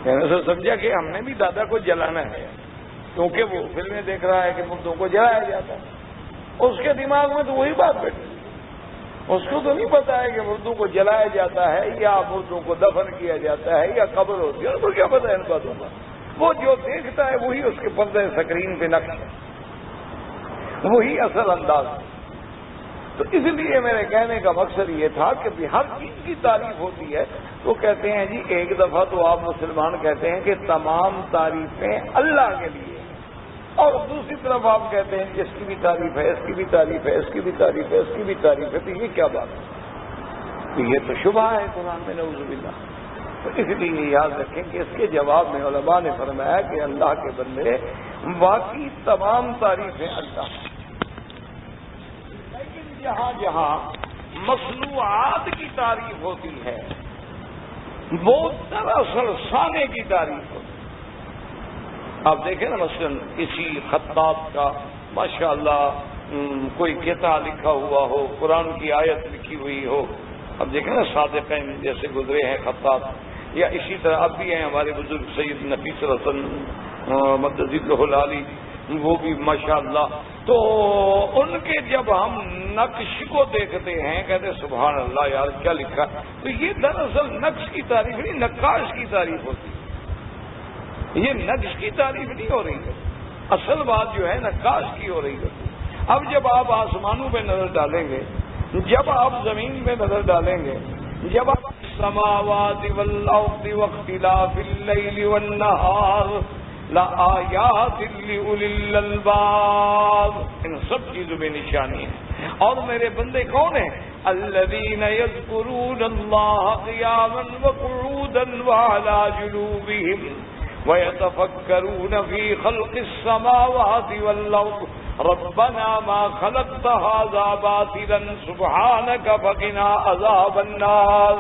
سے سمجھا کہ ہم نے بھی دادا کو جلانا ہے، کیونکہ وہ فلمیں دیکھ رہا ہے کہ مردوں کو جلایا جاتا ہے، اس کے دماغ میں تو وہی بات بیٹھی۔ اس کو تو نہیں پتا ہے کہ مردوں کو جلایا جاتا ہے یا مردوں کو دفن کیا جاتا ہے یا قبر ہوتی ہے، اس کو کیا پتا ہے ان باتوں کا؟ وہ جو دیکھتا ہے وہی اس کے پردے سکرین پہ نقش ہے، وہی اصل انداز ہے۔ تو اس لیے میرے کہنے کا مقصد یہ تھا کہ ہر چیز کی تعریف ہوتی ہے۔ تو کہتے ہیں جی ایک دفعہ تو آپ مسلمان کہتے ہیں کہ تمام تعریفیں اللہ کے لیے، اور دوسری طرف آپ کہتے ہیں کہ اس کی بھی تعریف ہے، اس کی بھی تعریف ہے، اس کی بھی تعریف ہے، اس کی بھی تعریف ہے۔ تو یہ کیا بات ہے؟ تو یہ تو شبہ ہے قرآن میں، نعوذ باللہ۔ تو اس لیے یاد رکھیں کہ اس کے جواب میں علماء نے فرمایا کہ اللہ کے بندے واقعی تمام تعریفیں اللہ، لیکن جہاں جہاں مصنوعات کی تعریف ہوتی ہے وہ دراصل سانے کی تعریف ہوتی ہے۔ آپ دیکھیں نا مثلا کسی خطاط کا ماشاءاللہ کوئی قطعہ لکھا ہوا ہو، قرآن کی آیت لکھی ہوئی ہو، اب دیکھیں نا صادقین جیسے گزرے ہیں خطاط، یا اسی طرح اب بھی ہیں ہمارے بزرگ سید نفیس الحسن مدد اللہ العالی، وہ بھی ماشاءاللہ۔ تو ان کے جب ہم نقش کو دیکھتے ہیں کہتے ہیں سبحان اللہ یار کیا لکھا، تو یہ دراصل نقش کی تعریف نہیں، نقاش کی تعریف ہوتی ہے، یہ نقش کی تعریف نہیں ہو رہی ہے، اصل بات جو ہے نقاش کی ہو رہی ہوتی ہے۔ اب جب آپ آسمانوں پہ نظر ڈالیں گے، جب آپ زمین پہ نظر ڈالیں گے، جب آپ السماوات والارض واختلاف اللیل والنہار لآیات لأولی الالباب، ان سب چیزوں میں نشانی ہے۔ اور میرے بندے کون ہیں؟ الذین یذکرون اللہ قیاما وقعودا وعلی جنوبہم ویتفکرون فی خلق السماوات والارض ربنا ما خلقت هذا باطلا سبحانک فقنا عذاب النار۔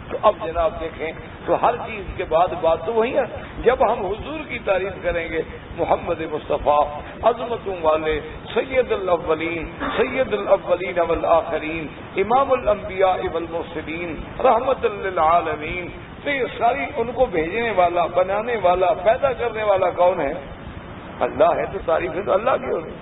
تو اب جناب دیکھیں تو ہر چیز کے بعد بات تو وہی ہے۔ جب ہم حضور کی تعریف کریں گے، محمد مصطفیٰ عظمتوں والے سید الاولین والآخرین، امام الانبیاء والمرسلین، رحمت للعالمین، تو یہ ساری ان کو بھیجنے والا، بنانے والا، پیدا کرنے والا کون ہے؟ اللہ ہے۔ تو تعریفیں تو اللہ کی ہو رہی،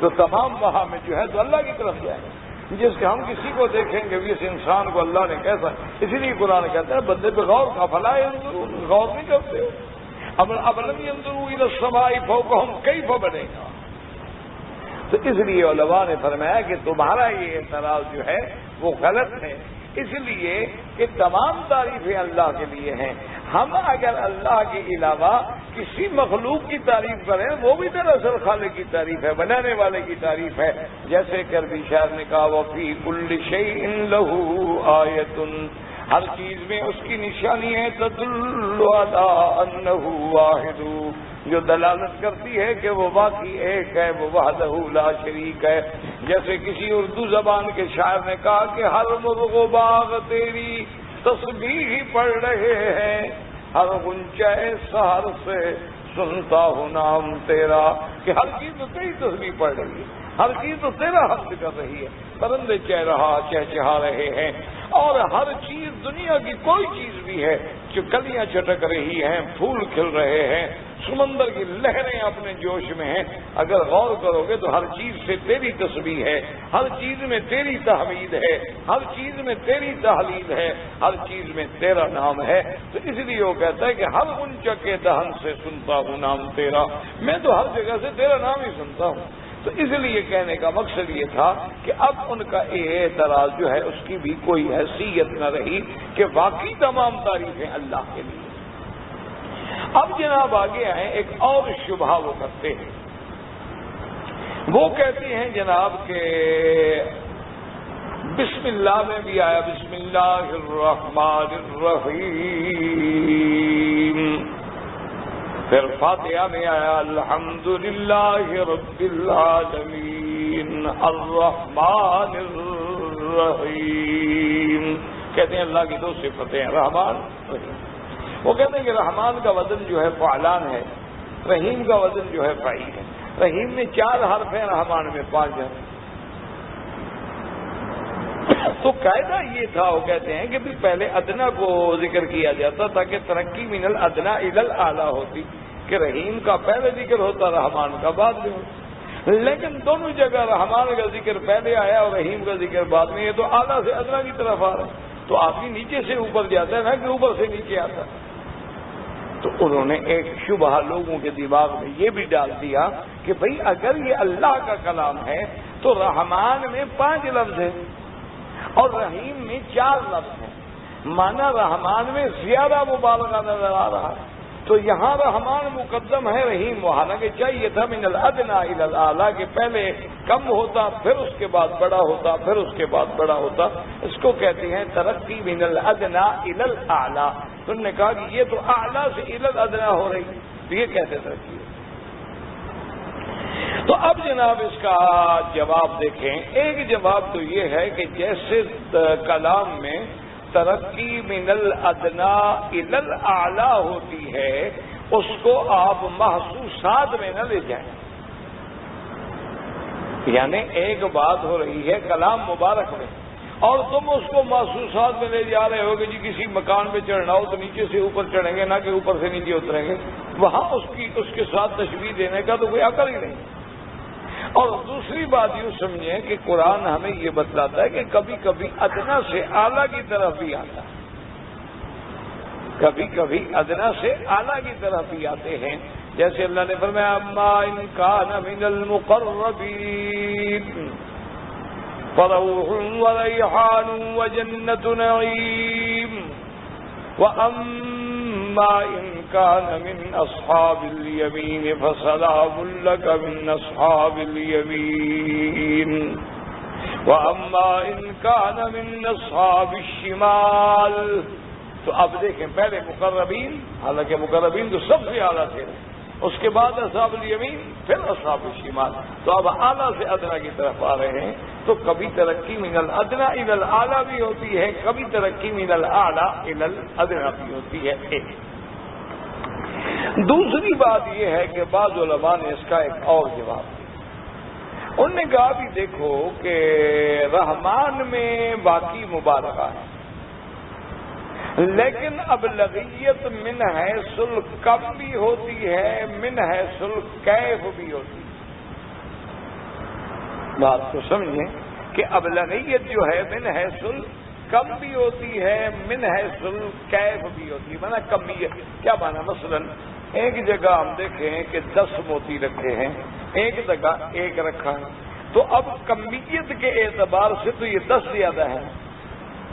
تو تمام وہاں میں جو ہے تو اللہ کی طرف جائیں گے۔ جس کے ہم کسی کو دیکھیں گے بھی اس انسان کو اللہ نے کیسا، اسی لیے قرآن کہتا ہے بندے پہ غور کا فلا ينظرون، غور نہیں کرتے ہو۔ ابلم ينظروا الى السماء فوقهم كيف بنيناها۔ تو اس لیے علماء نے فرمایا کہ تمہارا یہ اعتراض جو ہے وہ غلط ہے، اس لیے کہ تمام تعریفیں اللہ کے لیے ہیں۔ ہم اگر اللہ کے علاوہ کسی مخلوق کی تعریف کریں وہ بھی دراصل خالق کی تعریف ہے، بنانے والے کی تعریف ہے۔ جیسے کربی شاعر نے کہا وَفِي كُلِّ شَيْءٍ لَهُ آیَةٌ، ہر چیز میں اس کی نشانی ہے تدل علی انہ واحد، جو دلالت کرتی ہے کہ وہ واقعی ایک ہے، وہ وحدہ لا شریک ہے۔ جیسے کسی اردو زبان کے شاعر نے کہا کہ ہر مرغ و باغ تیری تسبیح ہی پڑھ رہے ہیں، ہر غنچہ سحر سے سنتا ہوں نام تیرا، کہ ہر چیز تو تیری تسبیح پڑھ رہی ہے، ہر چیز تو تیرا حمد کر رہی ہے، پرندے چہچہا رہے ہیں، اور ہر چیز دنیا کی کوئی چیز بھی ہے جو کلیاں چٹک رہی ہیں، پھول کھل رہے ہیں، سمندر کی لہریں اپنے جوش میں ہیں، اگر غور کرو گے تو ہر چیز سے تیری تسبیح ہے، ہر چیز میں تیری تحمید ہے، ہر چیز میں تیری تحلیل ہے، ہر چیز میں تیرا نام ہے۔ تو اس لیے وہ کہتا ہے کہ ہر غنچہ کے دہن سے سنتا ہوں نام تیرا، میں تو ہر جگہ سے تیرا نام ہی سنتا ہوں۔ تو اس لیے کہنے کا مقصد یہ تھا کہ اب ان کا اعتراض جو ہے اس کی بھی کوئی حیثیت نہ رہی کہ واقعی تمام تعریفیں اللہ کے لیے۔ اب جناب آگے آئیں، ایک اور شبہ وہ کرتے ہیں، وہ کہتے ہیں جناب کہ بسم اللہ میں بھی آیا بسم اللہ الرحمن الرحیم، پھر فاتحہ میں آیا الحمدللہ رب العالمین الرحمن الرحیم۔ کہتے ہیں اللہ کی دو صفتیں ہیں، رحمان رحیم۔ وہ کہتے ہیں کہ رحمان کا وزن جو ہے فعلان ہے، رحیم کا وزن جو ہے فعیل ہے۔ رحیم میں 4 حرف ہیں، رحمان میں 5 ہیں۔ تو قاعدہ یہ تھا، وہ کہتے ہیں کہ پہلے ادنا کو ذکر کیا جاتا تاکہ ترقی من الادنا الی الاعلی ہوتی، کہ رحیم کا پہلے ذکر ہوتا، رحمان کا بعد میں ہوتا۔ لیکن دونوں جگہ رحمان کا ذکر پہلے آیا اور رحیم کا ذکر بعد میں. یہ تو اعلیٰ سے ادنا کی طرف آ رہا ہے. تو آدمی نیچے سے اوپر جاتا ہے نا کہ اوپر سے نیچے آتا ہے. تو انہوں نے ایک شبہ لوگوں کے دماغ میں یہ بھی ڈال دیا کہ بھئی اگر یہ اللہ کا کلام ہے تو رحمان میں 5 لفظ ہیں اور رحیم میں 4 لفظ ہیں. مانا رحمان میں زیادہ مبالغہ نظر آ رہا ہے. تو یہاں رحمان مقدم ہے رحیم، حالانکہ چاہیے تھا من الادنا الی الاعلی کہ پہلے کم ہوتا پھر اس کے بعد بڑا ہوتا پھر اس کے بعد بڑا ہوتا. اس کو کہتے ہیں ترقی من الادنا الی الاعلی. تو انہوں نے کہا کہ یہ تو اعلیٰ سے الی الادنا ہو رہی، تو یہ کیسے ترقی ہے؟ تو اب جناب اس کا جواب دیکھیں. ایک جواب تو یہ ہے کہ جیسے کلام میں ترقی من الادنا الی الاعلی ہوتی ہے اس کو آپ محسوسات میں نہ لے جائیں. یعنی ایک بات ہو رہی ہے کلام مبارک میں اور تم اس کو محسوسات میں لے جا رہے ہو کہ جی کسی مکان پہ چڑھنا ہو تو نیچے سے اوپر چڑھیں گے، نہ کہ اوپر سے نیچے اتریں گے. وہاں اس کے ساتھ تشبیہ دینے کا تو کوئی عقل ہی نہیں. اور دوسری بات یوں سمجھیں کہ قرآن ہمیں یہ بتلاتا ہے کہ کبھی کبھی ادنا سے اعلیٰ کی طرف بھی آتا ہے، کبھی کبھی ادنا سے اعلیٰ کی طرف بھی آتے ہیں. جیسے اللہ نے فرمایا اما ان کان من المقربین فروح وریحان وجنۃ نعیم واما ان كان من اصحاب اليمين فسلام لك من اصحاب اليمين واما ان كان من اصحاب الشمال. تو اب دیکھیں پہلے مقربین، حالانکہ مقربین تو سب سے اعلیٰ تھے، اس کے بعد اصحاب الیمین پھر اصحاب الشمال. تو اب اعلیٰ سے ادنا کی طرف آ رہے ہیں. تو کبھی ترقی من الادنا الی الاعلی بھی ہوتی ہے، کبھی ترقی من الاعلی الی الادنا بھی ہوتی ہے. ایک دوسری بات یہ ہے کہ بعض علماء نے اس کا ایک اور جواب دیا. انہوں نے کہا بھی دیکھو کہ رحمان میں باقی مبالغہ ہے لیکن اب لغیت من حیث الکم بھی ہوتی ہے، من حیث الکیف بھی ہوتی ہے. بات کو سمجھیں کہ اب لغیت جو ہے من حیث الکم بھی ہوتی ہے، من حیث الکیف بھی ہوتی ہے. مانا کمیت کیا مانا؟ مثلا ایک جگہ ہم دیکھیں کہ 10 موتی رکھے ہیں، ایک جگہ 1 رکھا ہے. تو اب کمیت کے اعتبار سے تو یہ 10 زیادہ ہے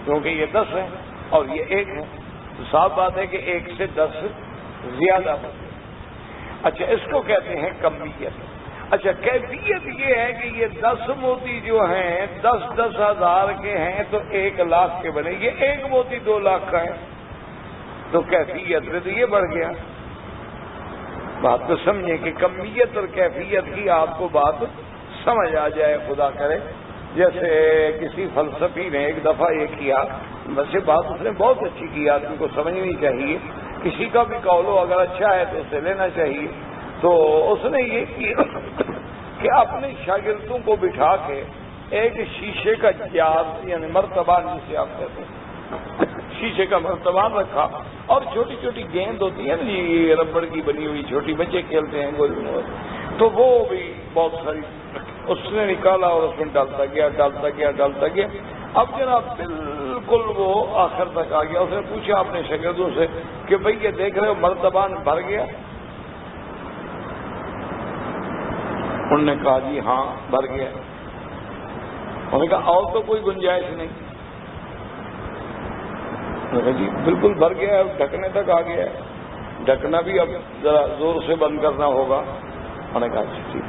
کیونکہ یہ 10 ہے اور یہ 1 ہے. تو صاف بات ہے کہ 1 سے 10 زیادہ ہوتے. اچھا اس کو کہتے ہیں کمیت. اچھا کیفیت یہ ہے کہ یہ 10 موتی جو ہیں 10 ہزار کے ہیں تو 1 لاکھ کے بنے. یہ 1 موتی 2 لاکھ کا ہے تو کیفیت میں تو یہ بڑھ گیا. بات تو سمجھیں کہ کمیت اور کیفیت کی آپ کو بات سمجھ آ جائے خدا کرے. جیسے کسی فلسفی نے ایک دفعہ یہ کیا، ویسے بات اس نے بہت اچھی کی، آدمی کو سمجھنی چاہیے. کسی کا بھی قول ہو اگر اچھا ہے تو اسے لینا چاہیے. تو اس نے یہ کیا کہ اپنے شاگردوں کو بٹھا کے ایک شیشے کا جار یعنی مرتبان جسے آپ کہتے ہیں، شیشے کا مرتبان رکھا اور چھوٹی چھوٹی گیند ہوتی ہے نا یہ ربڑ کی بنی ہوئی، چھوٹی بچے کھیلتے ہیں گولی میں، تو وہ بھی بہت ساری اس نے نکالا اور اس میں ڈالتا گیا. اب جناب بالکل وہ آخر تک آ گیا. اس نے پوچھا اپنے شاگردوں سے کہ بھئی یہ دیکھ رہے ہو مرتبان بھر گیا؟ انہوں نے کہا جی ہاں بھر گیا. انہوں نے کہا اور تو کوئی گنجائش نہیں؟ انہوں نے کہا جی بالکل بھر گیا ہے، ڈھکنے تک آ گیا ہے، ڈھکنا بھی اب ذرا زور سے بند کرنا ہوگا. انہوں نے کہا ٹھیک ہے.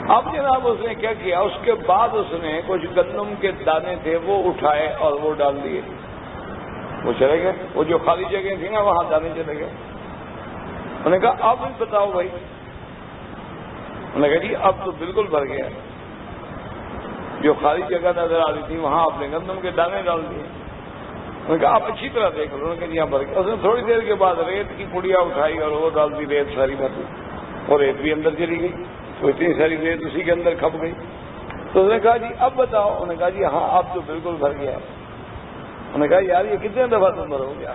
اب جناب اس نے کیا کیا، اس کے بعد اس نے کچھ گندم کے دانے تھے وہ اٹھائے اور وہ ڈال دیے. وہ چلے گئے، وہ جو خالی جگہ تھی نا وہاں دانے چلے گئے. انہوں نے کہا اب بتاؤ بھائی. انہوں نے کہا جی اب تو بالکل بھر گیا، جو خالی جگہ نظر آ رہی تھی وہاں آپ نے گندم کے دانے ڈال دیے. انہوں نے کہا آپ اچھی طرح دیکھ لو. انہوں نے کہا جی ہاں بھر گیا. اس نے تھوڑی دیر کے بعد ریت کی پڑیا اٹھائی اور وہ ڈال دی، ریت ساری بھر دی اور ریت بھی اندر چلی گئی. تو اتنی ساری ریت اسی کے اندر کھپ گئی. تو اس نے کہا جی اب بتاؤ. انہوں نے کہا جی ہاں اب تو بالکل بھر گیا ہے. انہوں نے کہا یار یہ کتنے دفعہ تم بھر ہو گیا؟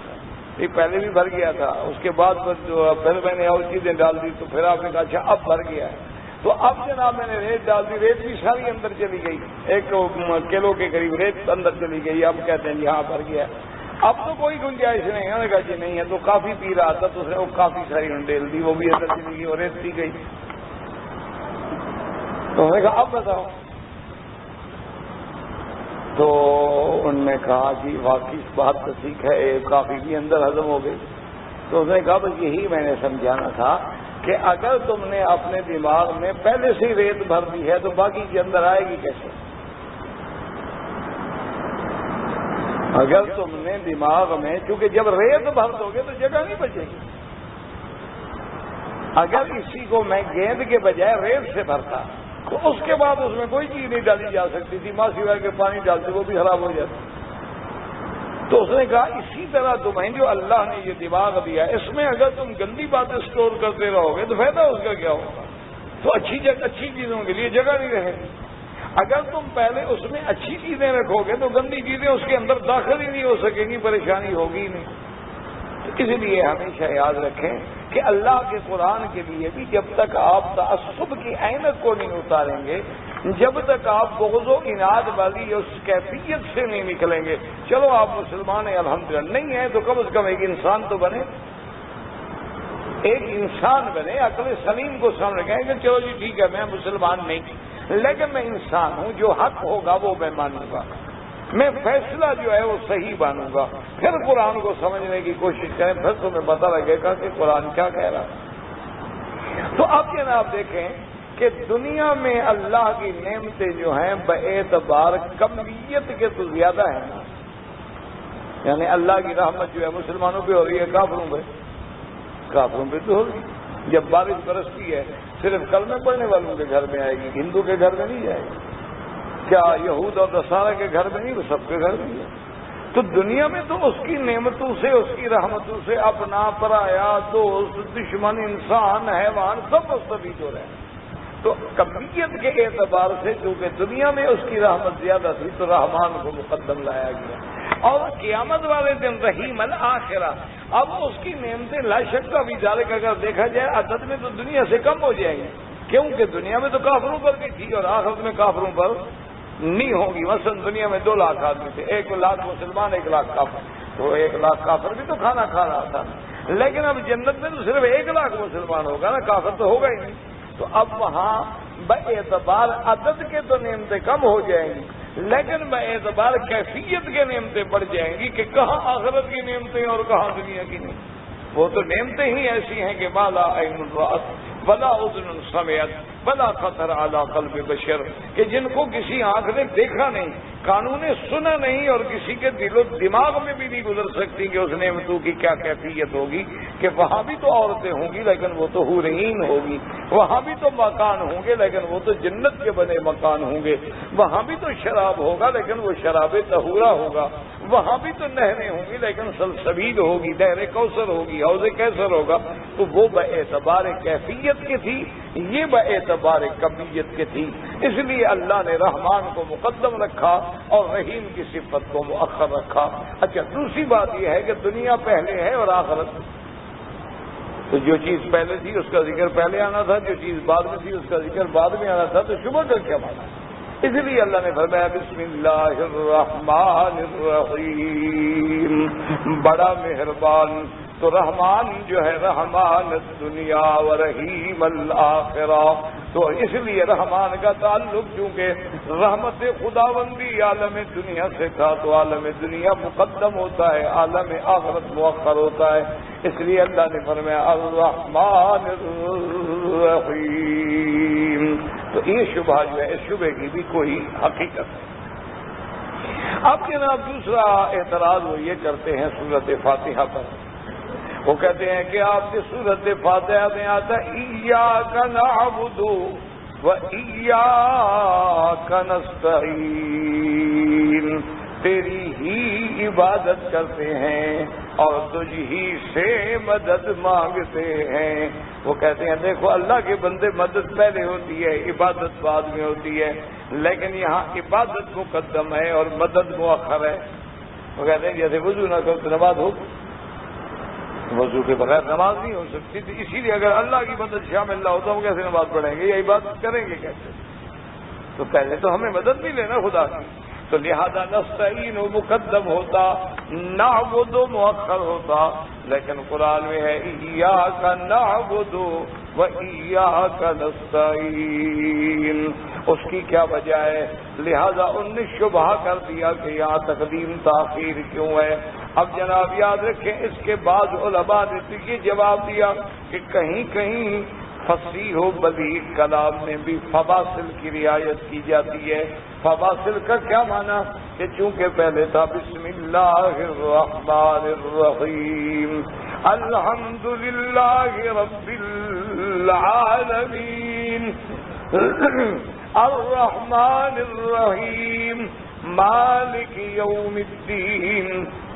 یہ پہلے بھی بھر گیا تھا، اس کے بعد جو پھر میں نے اور چیزیں ڈال دی تو پھر آپ نے کہا اچھا اب بھر گیا ہے. تو اب جناب میں نے ریت ڈال دی، ریت بھی ساری اندر چلی گئی، 1 کلو کے قریب ریت اندر چلی گئی. اب کہتے ہیں یہاں پر گیا، اب تو کوئی گنجائش نہیں. انہوں نے کہا جی نہیں ہے. تو کافی پی رہا تھا تو اس نے وہ کافی ساری ڈیل دی، وہ بھی اندر چلی گئی اور ریت پی گئی. تو انہوں نے کہا اب بتاؤ. تو انہوں نے کہا کہ واقعی بات تو ٹھیک ہے، کافی بھی اندر ہضم ہو گئی. تو اس نے کہا بس یہی میں نے سمجھانا تھا کہ اگر تم نے اپنے دماغ میں پہلے سے ہی ریت بھر دی ہے تو باقی کے اندر آئے گی کیسے؟ اگر تم نے دماغ میں، کیونکہ جب ریت بھر دو گے تو جگہ نہیں بچے گی. اگر اسی کو میں گیند کے بجائے ریت سے بھرتا تو اس کے بعد اس میں کوئی چیز نہیں ڈالی جا سکتی تھی، ماں سوائے کے پانی ڈالتے وہ بھی خراب ہو جاتا. تو اس نے کہا اسی طرح تمہیں جو اللہ نے یہ دماغ دیا اس میں اگر تم گندی باتیں سٹور کرتے رہو گے تو فائدہ اس کا کیا ہوگا؟ تو اچھی چیزوں کے لیے جگہ نہیں رہے گی. اگر تم پہلے اس میں اچھی چیزیں رکھو گے تو گندی چیزیں اس کے اندر داخل ہی نہیں ہو سکیں گی، پریشانی ہوگی ہی نہیں. تو اس لیے ہمیشہ یاد رکھیں کہ اللہ کے قرآن کے لیے بھی جب تک آپ تعصب کی عینت کو نہیں اتاریں گے، جب تک آپ بغض و عناد والی اس کیفیت سے نہیں نکلیں گے. چلو آپ مسلمان ہیں الحمدللہ، نہیں ہیں تو کم از کم ایک انسان تو بنے، ایک انسان بنے، عقل سلیم کو سامنے کہیں کہ چلو جی ٹھیک ہے میں مسلمان نہیں لیکن میں انسان ہوں، جو حق ہوگا وہ میں مانوں گا، میں فیصلہ جو ہے وہ صحیح مانوں گا. پھر قرآن کو سمجھنے کی کوشش کریں، پھر تمہیں پتہ لگے گا کہ قرآن کیا کہہ رہا. تو اب جناب دیکھیں کہ دنیا میں اللہ کی نعمتیں جو ہیں باعتبار کمیت کے تو زیادہ ہیں نا. یعنی اللہ کی رحمت جو ہے مسلمانوں پہ ہو رہی ہے، کافروں پہ تو ہوگی. جب بارش برستی ہے صرف کلمہ پڑھنے والوں کے گھر میں آئے گی، ہندو کے گھر میں نہیں جائے گی. کیا یہود اور نصارہ کے گھر میں نہیں، وہ سب کے گھر میں ہے. تو دنیا میں تو اس کی نعمتوں سے، اس کی رحمتوں سے اپنا، پرایا، دوست، دشمن، انسان، حیوان سب مستفید ہو رہے ہیں. تو کمیت کے اعتبار سے چونکہ دنیا میں اس کی رحمت زیادہ تھی تو رحمان کو مقدم لایا گیا. اور قیامت والے دن رحیم الآخرہ، اب اس کی نعمتیں لا شک کا بھی ذالک اگر دیکھا جائے عدد میں تو دنیا سے کم ہو جائیں گی، کیونکہ دنیا میں تو کافروں پر بھی تھی اور آخرت میں کافروں پر نہیں ہوگی. مثلا دنیا میں 2 لاکھ آدمی تھے، 1 لاکھ مسلمان، 1 لاکھ کافر. تو 1 لاکھ کافر بھی تو کھانا کھا رہا تھا، لیکن اب جنت میں تو صرف 1 لاکھ مسلمان ہوگا نا، کافر تو ہوگا ہی نہیں. تو اب وہاں باعتبار عدد کے تو نعمتیں کم ہو جائیں گی، لیکن باعتبار کیفیت کے نعمتیں بڑھ جائیں گی کہ کہاں آخرت کی نعمتیں اور کہاں دنیا کی نعمتیں. وہ تو نعمتیں ہی ایسی ہیں کہ ما لا عین رأت ولا اذن سمعت ولا خطر علی قلب بشر، کہ جن کو کسی آنکھ نے دیکھا نہیں، کانوں نے سنا نہیں اور کسی کے دل و دماغ میں بھی نہیں گزر سکتی کہ اس نعمتوں کی کیا کیفیت ہوگی. کہ وہاں بھی تو عورتیں ہوں گی لیکن وہ تو حورین ہوگی، وہاں بھی تو مکان ہوں گے لیکن وہ تو جنت کے بنے مکان ہوں گے، وہاں بھی تو شراب ہوگا لیکن وہ شراب طہورا ہوگا، وہاں بھی تو نہریں ہوں گی لیکن سلسبیل ہوگی، نہر کوثر ہوگی، حوض کوثر ہوگا. تو وہ باعتبار کیفیت کی تھی، یہ باعتبار کمیت کی تھی. اس لیے اللہ نے رحمان کو مقدم رکھا اور رحیم کی صفت کو مؤخر رکھا. اچھا دوسری بات یہ ہے کہ دنیا پہلے ہے اور آخرت، تو جو چیز پہلے تھی اس کا ذکر پہلے آنا تھا، جو چیز بعد میں تھی اس کا ذکر بعد میں آنا تھا. تو شبہ کا کیا مانا؟ اس لیے اللہ نے فرمایا بسم اللہ الرحمن الرحیم، بڑا مہربان. تو رحمان جو ہے رحمان الدنیا و رحیم الآخرہ. تو اس لیے رحمان کا تعلق چونکہ رحمت خداوندی عالم دنیا سے تھا تو عالم دنیا مقدم ہوتا ہے، عالم آخرت مؤخر ہوتا ہے. اس لیے اللہ نے فرمایا الرحمن الرحیم. تو یہ شبہ جو ہے اس شبہ کی بھی کوئی حقیقت ہے. اب جناب دوسرا اعتراض وہ یہ کرتے ہیں سورۃ فاتحہ پر. وہ کہتے ہیں کہ آپ کی سورۃ فاتحہ میں آتا ایاک نعبد و ایاک نستعین، تیری ہی عبادت کرتے ہیں اور تجھ ہی سے مدد مانگتے ہیں. وہ کہتے ہیں دیکھو اللہ کے بندے مدد پہلے ہوتی ہے، عبادت بعد میں ہوتی ہے، لیکن یہاں عبادت مقدم ہے اور مدد مؤخر ہے. وہ کہتے ہیں جیسے وضو نہ کرو تو نماز ہو، وضو کے بغیر نماز نہیں ہو سکتی تھی، اسی لیے اگر اللہ کی مدد شامل نہ ہوتا وہ کیسے نماز پڑھیں گے، یہ عبادت کریں گے کیسے؟ تو پہلے تو ہمیں مدد بھی لینا خدا کی، تو لہذا نستعین مقدم ہوتا، نعبد مؤخر ہوتا، لیکن قرآن میں ہے ایاک نعبد و ایاک نستعین، اس کی کیا وجہ ہے؟ لہذا ان نے شبہ کر دیا کہ یہاں تقدیم تاخیر کیوں ہے۔ اب جناب یاد رکھیں، اس کے بعد علماء نے یہ جواب دیا کہ کہیں کہیں فصیح و بلیغ کلام میں بھی فواصل کی رعایت کی جاتی ہے۔ فواصل کا کیا معنی؟ کہ چونکہ پہلے تھا بسم اللہ الرحمن الرحیم، الحمد للہ رب العالمین، الرحمن الرحیم، مالک یوم الدین،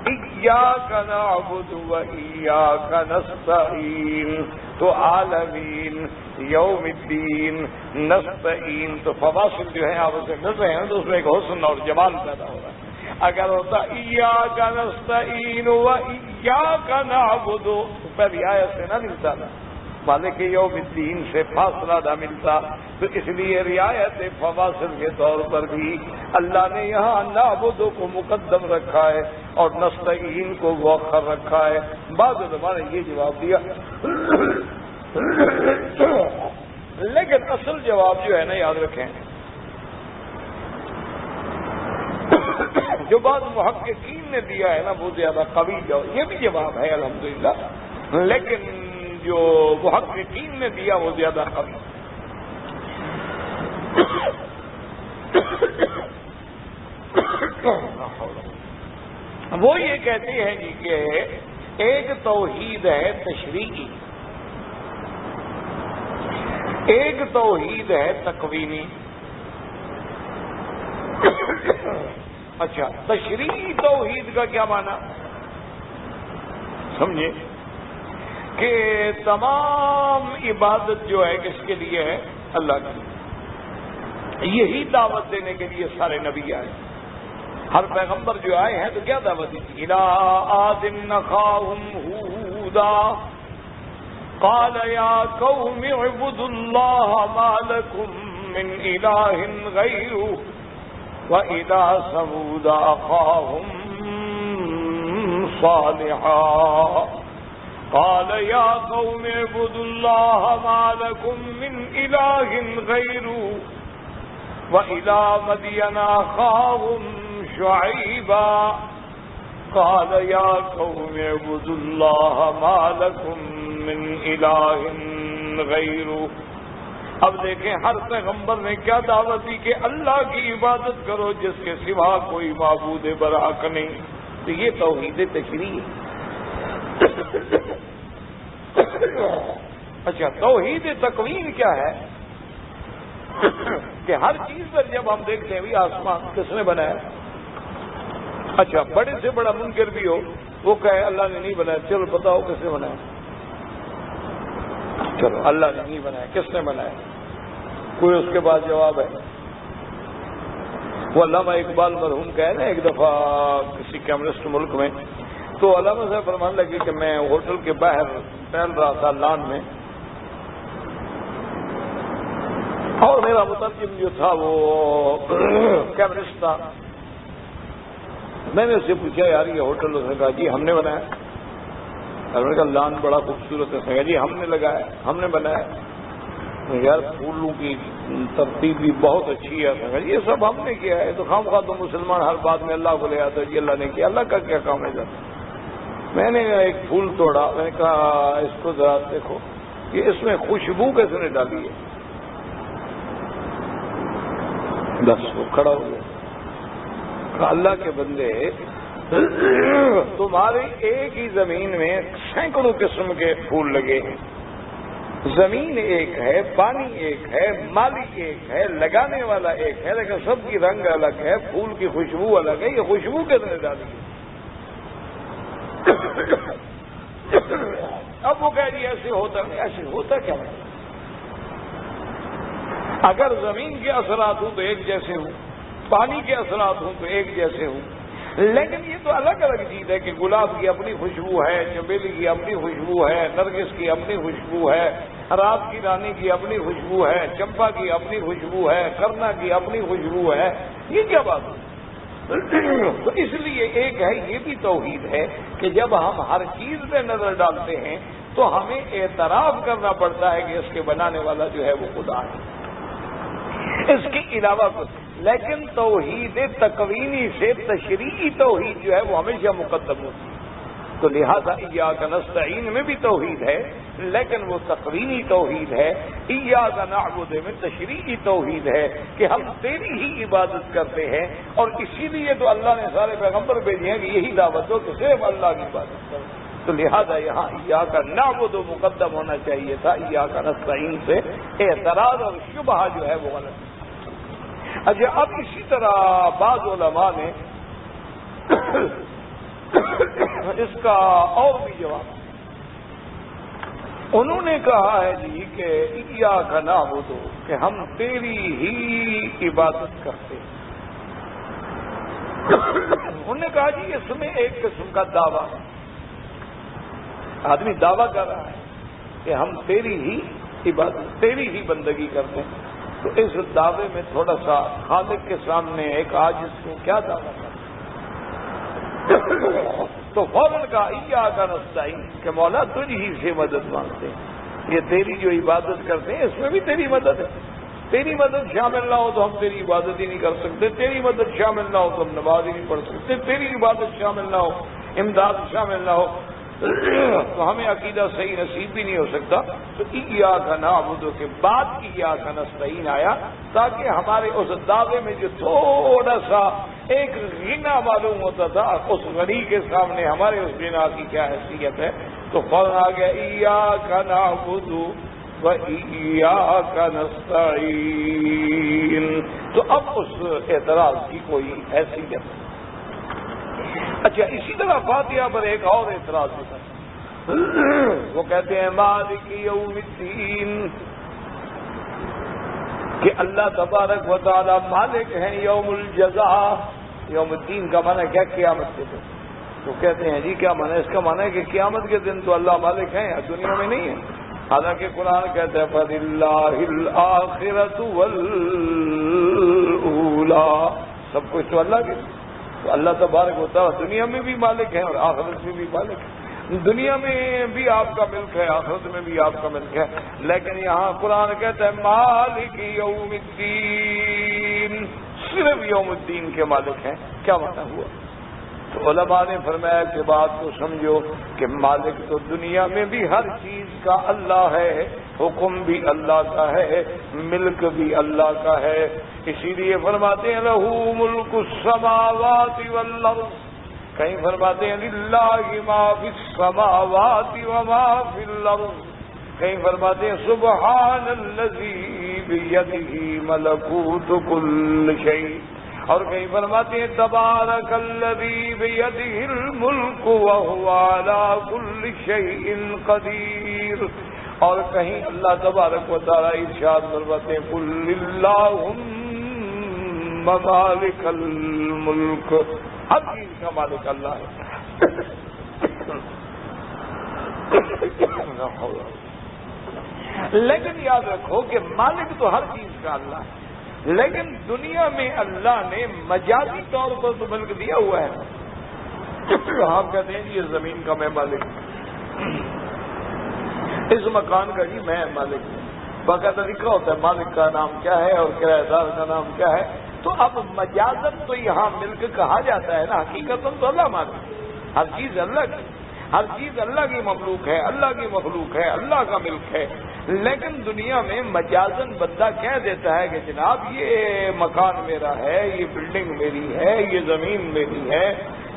ایاک نعبد و ایاک نستعین، تو عالمین، یوم الدین، نستعین، تو فواصل جو ہیں آپ اسے مل رہے ہیں تو اس میں ایک حسن اور جمال پیدا ہو رہا ہے۔ اگر ہوتا ایاک نستعین و ایاک نعبد تو پہلی آیت سے نہ ملتا تھا، مالک یوم الدین سے فاصلہ نہ ملتا، تو اس لیے رعایت فواصل کے طور پر بھی اللہ نے یہاں نعبد کو مقدم رکھا ہے اور نستعین کو مؤخر رکھا ہے۔ بعض علماء نے یہ جواب دیا، لیکن اصل جواب جو ہے نا یاد رکھیں، جو بعض محققین نے دیا ہے نا وہ زیادہ قوی جواب، یہ بھی جواب ہے الحمدللہ، لیکن جو محققین نے دیا وہ زیادہ قوی۔ وہ یہ کہتے ہیں جی کہ ایک توحید ہے تشریعی، ایک توحید ہے تکوینی۔ اچھا، تشریعی توحید کا کیا معنی؟ سمجھے کہ تمام عبادت جو ہے کس کے لیے ہے؟ اللہ کی۔ یہی دعوت دینے کے لیے سارے نبی آئے، ہر پیغمبر جو آئے ہیں تو کیا دعوت دی تھی؟ الی عاد اخاہم ہودا قال یا قوم اعبدوا اللہ ما لکم من الہ غیرہ وَإِلَىٰ ثَمُودَ أَخَاهُمْ صَالِحًا قَالَ يَا قَوْمِ اعْبُدُوا اللَّهَ مَا لَكُم مِّنْ إِلَٰهٍ غَيْرُهُ وَإِلَىٰ مَدْيَنَ أَخَاهُمْ شُعَيْبًا قَالَ يَا قَوْمِ اعْبُدُوا اللَّهَ مَا لَكُم مِّنْ إِلَٰهٍ غَيْرُهُ۔ اب دیکھیں ہر پیغمبر نے کیا دعوت دی کہ اللہ کی عبادت کرو جس کے سوا کوئی معبود برحق نہیں۔ تو یہ توحید تشریع ہے۔ اچھا، توحید تکوین کیا ہے؟ کہ ہر چیز پر جب ہم دیکھتے ہیں بھی آسمان کس نے بنایا؟ اچھا، بڑے سے بڑا منکر بھی ہو وہ کہے اللہ نے نہیں بنایا، چلو بتاؤ کس نے بنایا؟ چلو اللہ نے نہیں بنایا، کس نے بنایا؟ کوئی اس کے پاس جواب ہے؟ وہ علامہ اقبال مرحوم کہے نا ایک دفعہ کسی کمیونسٹ ملک میں، تو علامہ صاحب فرمانے لگے کہ میں ہوٹل کے باہر ٹہل رہا تھا لان میں، اور میرا مترجم جو تھا وہ کمیونسٹ تھا۔ میں نے اس سے پوچھا یار یہ ہوٹل؟ اس نے کہا جی ہم نے بنایا۔ اور میں نے کہا لان بڑا خوبصورت ہے؟ اس نے کہا جی ہم نے لگایا، ہم نے بنایا۔ یار پھولوں کی ترتیب بھی بہت اچھی ہے، یہ سب ہم نے کیا ہے۔ تو خام خواہ تو مسلمان ہر بات میں اللہ کو لے آتا ہے، جی اللہ نے کیا، اللہ کا کیا کام ہے؟ میں نے ایک پھول توڑا، میں نے کہا اس کو ذرا دیکھو، یہ اس میں خوشبو کیسے نے ڈالی ہے؟ بس وہ کھڑا ہو گیا۔ اللہ کے بندے، تمہاری ایک ہی زمین میں سینکڑوں قسم کے پھول لگے ہیں، زمین ایک ہے، پانی ایک ہے، مالی ایک ہے، لگانے والا ایک ہے، لیکن سب کی رنگ الگ ہے، پھول کی خوشبو الگ ہے۔ یہ خوشبو کتنے ڈالی ہے؟ اب وہ کہہ رہی ایسے ہوتا نہیں، ایسے ہوتا کیا ہے؟ اگر زمین کے اثرات ہوں تو ایک جیسے ہوں، پانی کے اثرات ہوں تو ایک جیسے ہوں، لیکن یہ تو الگ الگ چیز ہے کہ گلاب کی اپنی خوشبو ہے، چمیلی کی اپنی خوشبو ہے، نرگس کی اپنی خوشبو ہے، رات کی رانی کی اپنی خوشبو ہے، چمپا کی اپنی خوشبو ہے، کرنا کی اپنی خوشبو ہے. یہ کیا بات ہے؟ تو اس لیے ایک ہے یہ بھی توحید ہے کہ جب ہم ہر چیز پہ نظر ڈالتے ہیں تو ہمیں اعتراف کرنا پڑتا ہے کہ اس کے بنانے والا جو ہے وہ خدا ہے، اس کے علاوہ کچھ. لیکن توحید تکوینی سے تشریعی توحید جو ہے وہ ہمیشہ مقدم ہوتی ہے. تو لہذا ایاک نستعین میں بھی توحید ہے لیکن وہ تکوینی توحید ہے. ایاک نعبد میں تشریعی توحید ہے کہ ہم تیری ہی عبادت کرتے ہیں، اور اسی لیے تو اللہ نے سارے پیغمبر بھیجے ہیں کہ یہی دعوت ہو کہ صرف اللہ کی عبادت کرو. تو لہذا یہاں ایاک نعبد مقدم ہونا چاہیے تھا، ایاک نستعین سے اعتراض اور شبہ جو ہے وہ غلط ہے. اچھا، اب اسی طرح بعض علماء نے اس کا اور بھی جواب، انہوں نے کہا ہے جی کہ ایاک نعبد کہ ہم تیری ہی عبادت کرتے ہیں. انہوں نے کہا جی اس میں ایک قسم کا دعویٰ، آدمی دعویٰ کر رہا ہے کہ ہم تیری ہی عبادت، تیری ہی بندگی کرتے ہیں، تو اس دعوے میں تھوڑا سا خالق کے سامنے ایک عاجز کو کیا دعویٰ کرتا. تو فوراً کہا ایاک نستعین کہ مولا تجھ ہی سے مدد مانگتے ہیں، یہ تیری جو عبادت کرتے ہیں اس میں بھی تیری مدد ہے. تیری مدد شامل نہ ہو تو ہم تیری عبادت ہی نہیں کر سکتے، تیری مدد شامل نہ ہو تو ہم نماز ہی نہیں پڑھ سکتے، تیری عبادت شامل نہ ہو، امداد شامل نہ ہو تو ہمیں عقیدہ صحیح نصیب بھی نہیں ہو سکتا. تو ایاک نعبد کے بعد ایاک نستعین آیا تاکہ ہمارے اس دعوے میں جو تھوڑا سا ایک غنا معلوم ہوتا تھا اس غنی کے سامنے ہمارے اس غنا کی کیا حیثیت ہے. تو فوراً آ گیا ایاک نعبد و ایاک نستعین. تو اب اس اعتراض کی کوئی حیثیت نہیں. اچھا، اسی طرح فاتحہ پر ایک اور اعتراض ہوتا ہے، وہ کہتے ہیں مالک یوم الدین کہ اللہ تبارک و تعالی مالک ہیں یوم الجزاء. یوم الدین کا معنی کیا؟ قیامت کے دن. تو کہتے ہیں جی کیا معنی؟ اس کا معنی ہے کہ قیامت کے دن تو اللہ مالک ہیں، دنیا میں نہیں ہے. حالانکہ قرآن کہتا ہے فَلِلَّهِ الْآخِرَةُ وَالْأُولَى، سب کچھ تو اللہ کے. تو اللہ تبارک و تعالی دنیا میں بھی مالک ہیں اور آخرت میں بھی مالک ہے. دنیا میں بھی آپ کا ملک ہے، آخرت میں بھی آپ کا ملک ہے. لیکن یہاں قرآن کہتا ہے مالک یوم الدین، صرف یوم الدین کے مالک ہیں. کیا معنی ہوا؟ تو علماء نے فرمایا کہ بات کو سمجھو کہ مالک تو دنیا میں بھی ہر چیز کا اللہ ہے، حکم بھی اللہ کا ہے، ملک بھی اللہ کا ہے. اسی لیے فرماتے ہیں لہو ملک السماوات والارض، کہیں فرماتے ہیں للہ ما فی السماوات وما فی الارض، کہیں فرماتے ہیں سبحان الذی بیدہ ملکوت کل شیء، اور کہیں فرماتے ہیں تبارک الذی بیدہ الملک وہو علی کل شیء قدیر، اور کہیں اللہ تبارک و تعالی ارشاد فرماتے ہیں قل اللہم مالک الملک، ہر چیز کا مالک اللہ ہے. لیکن یاد رکھو کہ مالک تو ہر چیز کا اللہ ہے، لیکن دنیا میں اللہ نے مجازی طور پر تو ملک دیا ہوا ہے. آپ کہتے ہیں یہ زمین کا میں مالک ہوں، اس مکان کا جی میں مالک ہوں، باقاعدہ لکھا ہوتا ہے مالک کا نام کیا ہے اور کرایہ دار کا نام کیا ہے. تو اب مجازن تو یہاں ملک کہا جاتا ہے نا، حقیقت تو اللہ مالک ہے. ہر چیز اللہ کی، ہر چیز اللہ کی مخلوق ہے، اللہ کی مخلوق ہے، اللہ کا ملک ہے. لیکن دنیا میں مجازن بندہ کہہ دیتا ہے کہ جناب یہ مکان میرا ہے، یہ بلڈنگ میری ہے، یہ زمین میری ہے،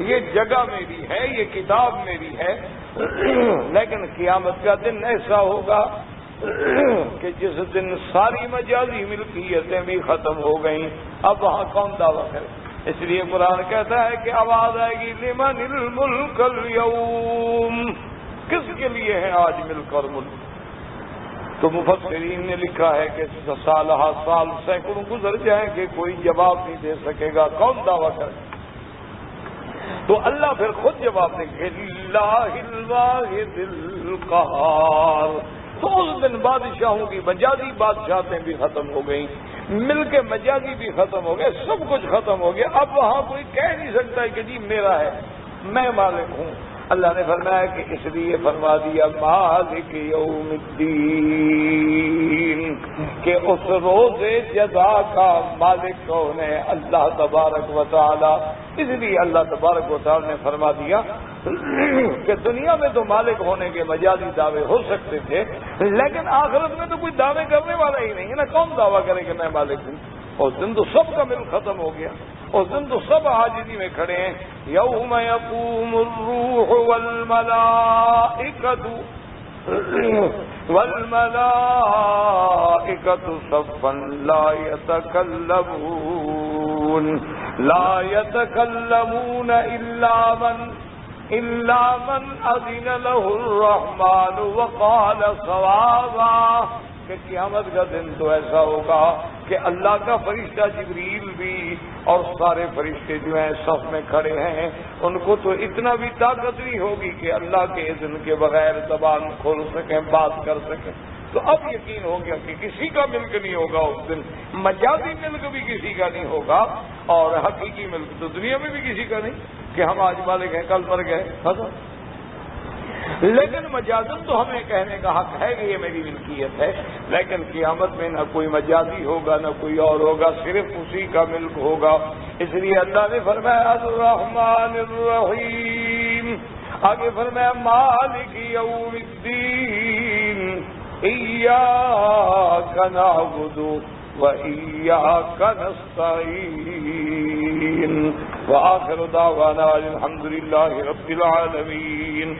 یہ جگہ میری ہے، یہ کتاب میری ہے. لیکن قیامت کا دن ایسا ہوگا کہ جس دن ساری مجازی ملکیتیں بھی ختم ہو گئیں، اب وہاں کون دعویٰ کرے؟ اس لیے قرآن کہتا ہے کہ آواز آئے گی لمن الملک اليوم، کس کے لیے ہے آج ملک اور ملک؟ تو مفسرین نے لکھا ہے کہ سال سینکڑوں گزر جائیں کہ کوئی جواب نہیں دے سکے گا. کون دعویٰ کرے؟ تو اللہ پھر خود جواب دیں گے للہ الواحد القہار. تو اس دن بادشاہوں کی مجازی بادشاہتیں بھی ختم ہو گئیں، مل کے مجازی بھی ختم ہو گئے، سب کچھ ختم ہو گیا. اب وہاں کوئی کہہ نہیں سکتا کہ جی میرا ہے، میں مالک ہوں. اللہ نے فرمایا کہ اس لیے فرما دیا مالک یوم الدین، کہ اس روز جزا کا مالک کون ہے؟ اللہ تبارک و تعالی. اس لیے اللہ تبارک و تعالی نے فرما دیا کہ دنیا میں تو مالک ہونے کے مجازی دعوے ہو سکتے تھے، لیکن آخرت میں تو کوئی دعوے کرنے والا ہی نہیں ہے نا. کون دعویٰ کرے کہ میں مالک ہوں؟ اس دن تو سب کا ملک ختم ہو گیا. اس دن تو سب حاضری میں کھڑے ہیں. یوم یقوم الروح والملائکۃ صفا لا یتکلمون الا من اذن له الرحمن وقال صوابا. کہ قیامت کا دن تو ایسا ہوگا کہ اللہ کا فرشتہ جبریل بھی اور سارے فرشتے جو ہیں صف میں کھڑے ہیں، ان کو تو اتنا بھی طاقت نہیں ہوگی کہ اللہ کے اذن کے بغیر زبان کھول سکیں، بات کر سکیں. تو اب یقین ہو گیا کہ کسی کا ملک نہیں ہوگا اس دن. مجازی ملک بھی کسی کا نہیں ہوگا اور حقیقی ملک تو دنیا میں بھی کسی کا نہیں کہ ہم آج مالک ہیں کل مر گئے. لیکن مجازن تو ہمیں کہنے کا حق ہے کہ یہ میری ملکیت ہے، لیکن قیامت میں نہ کوئی مجازی ہوگا نہ کوئی اور ہوگا، صرف اسی کا ملک ہوگا. اس لیے اللہ نے فرمایا الرحمن الرحیم، آگے فرمایا مالک یوم الدین ایاک نعبد وإياك نستعين وآخر دعوانا الحمد لله رب العالمين.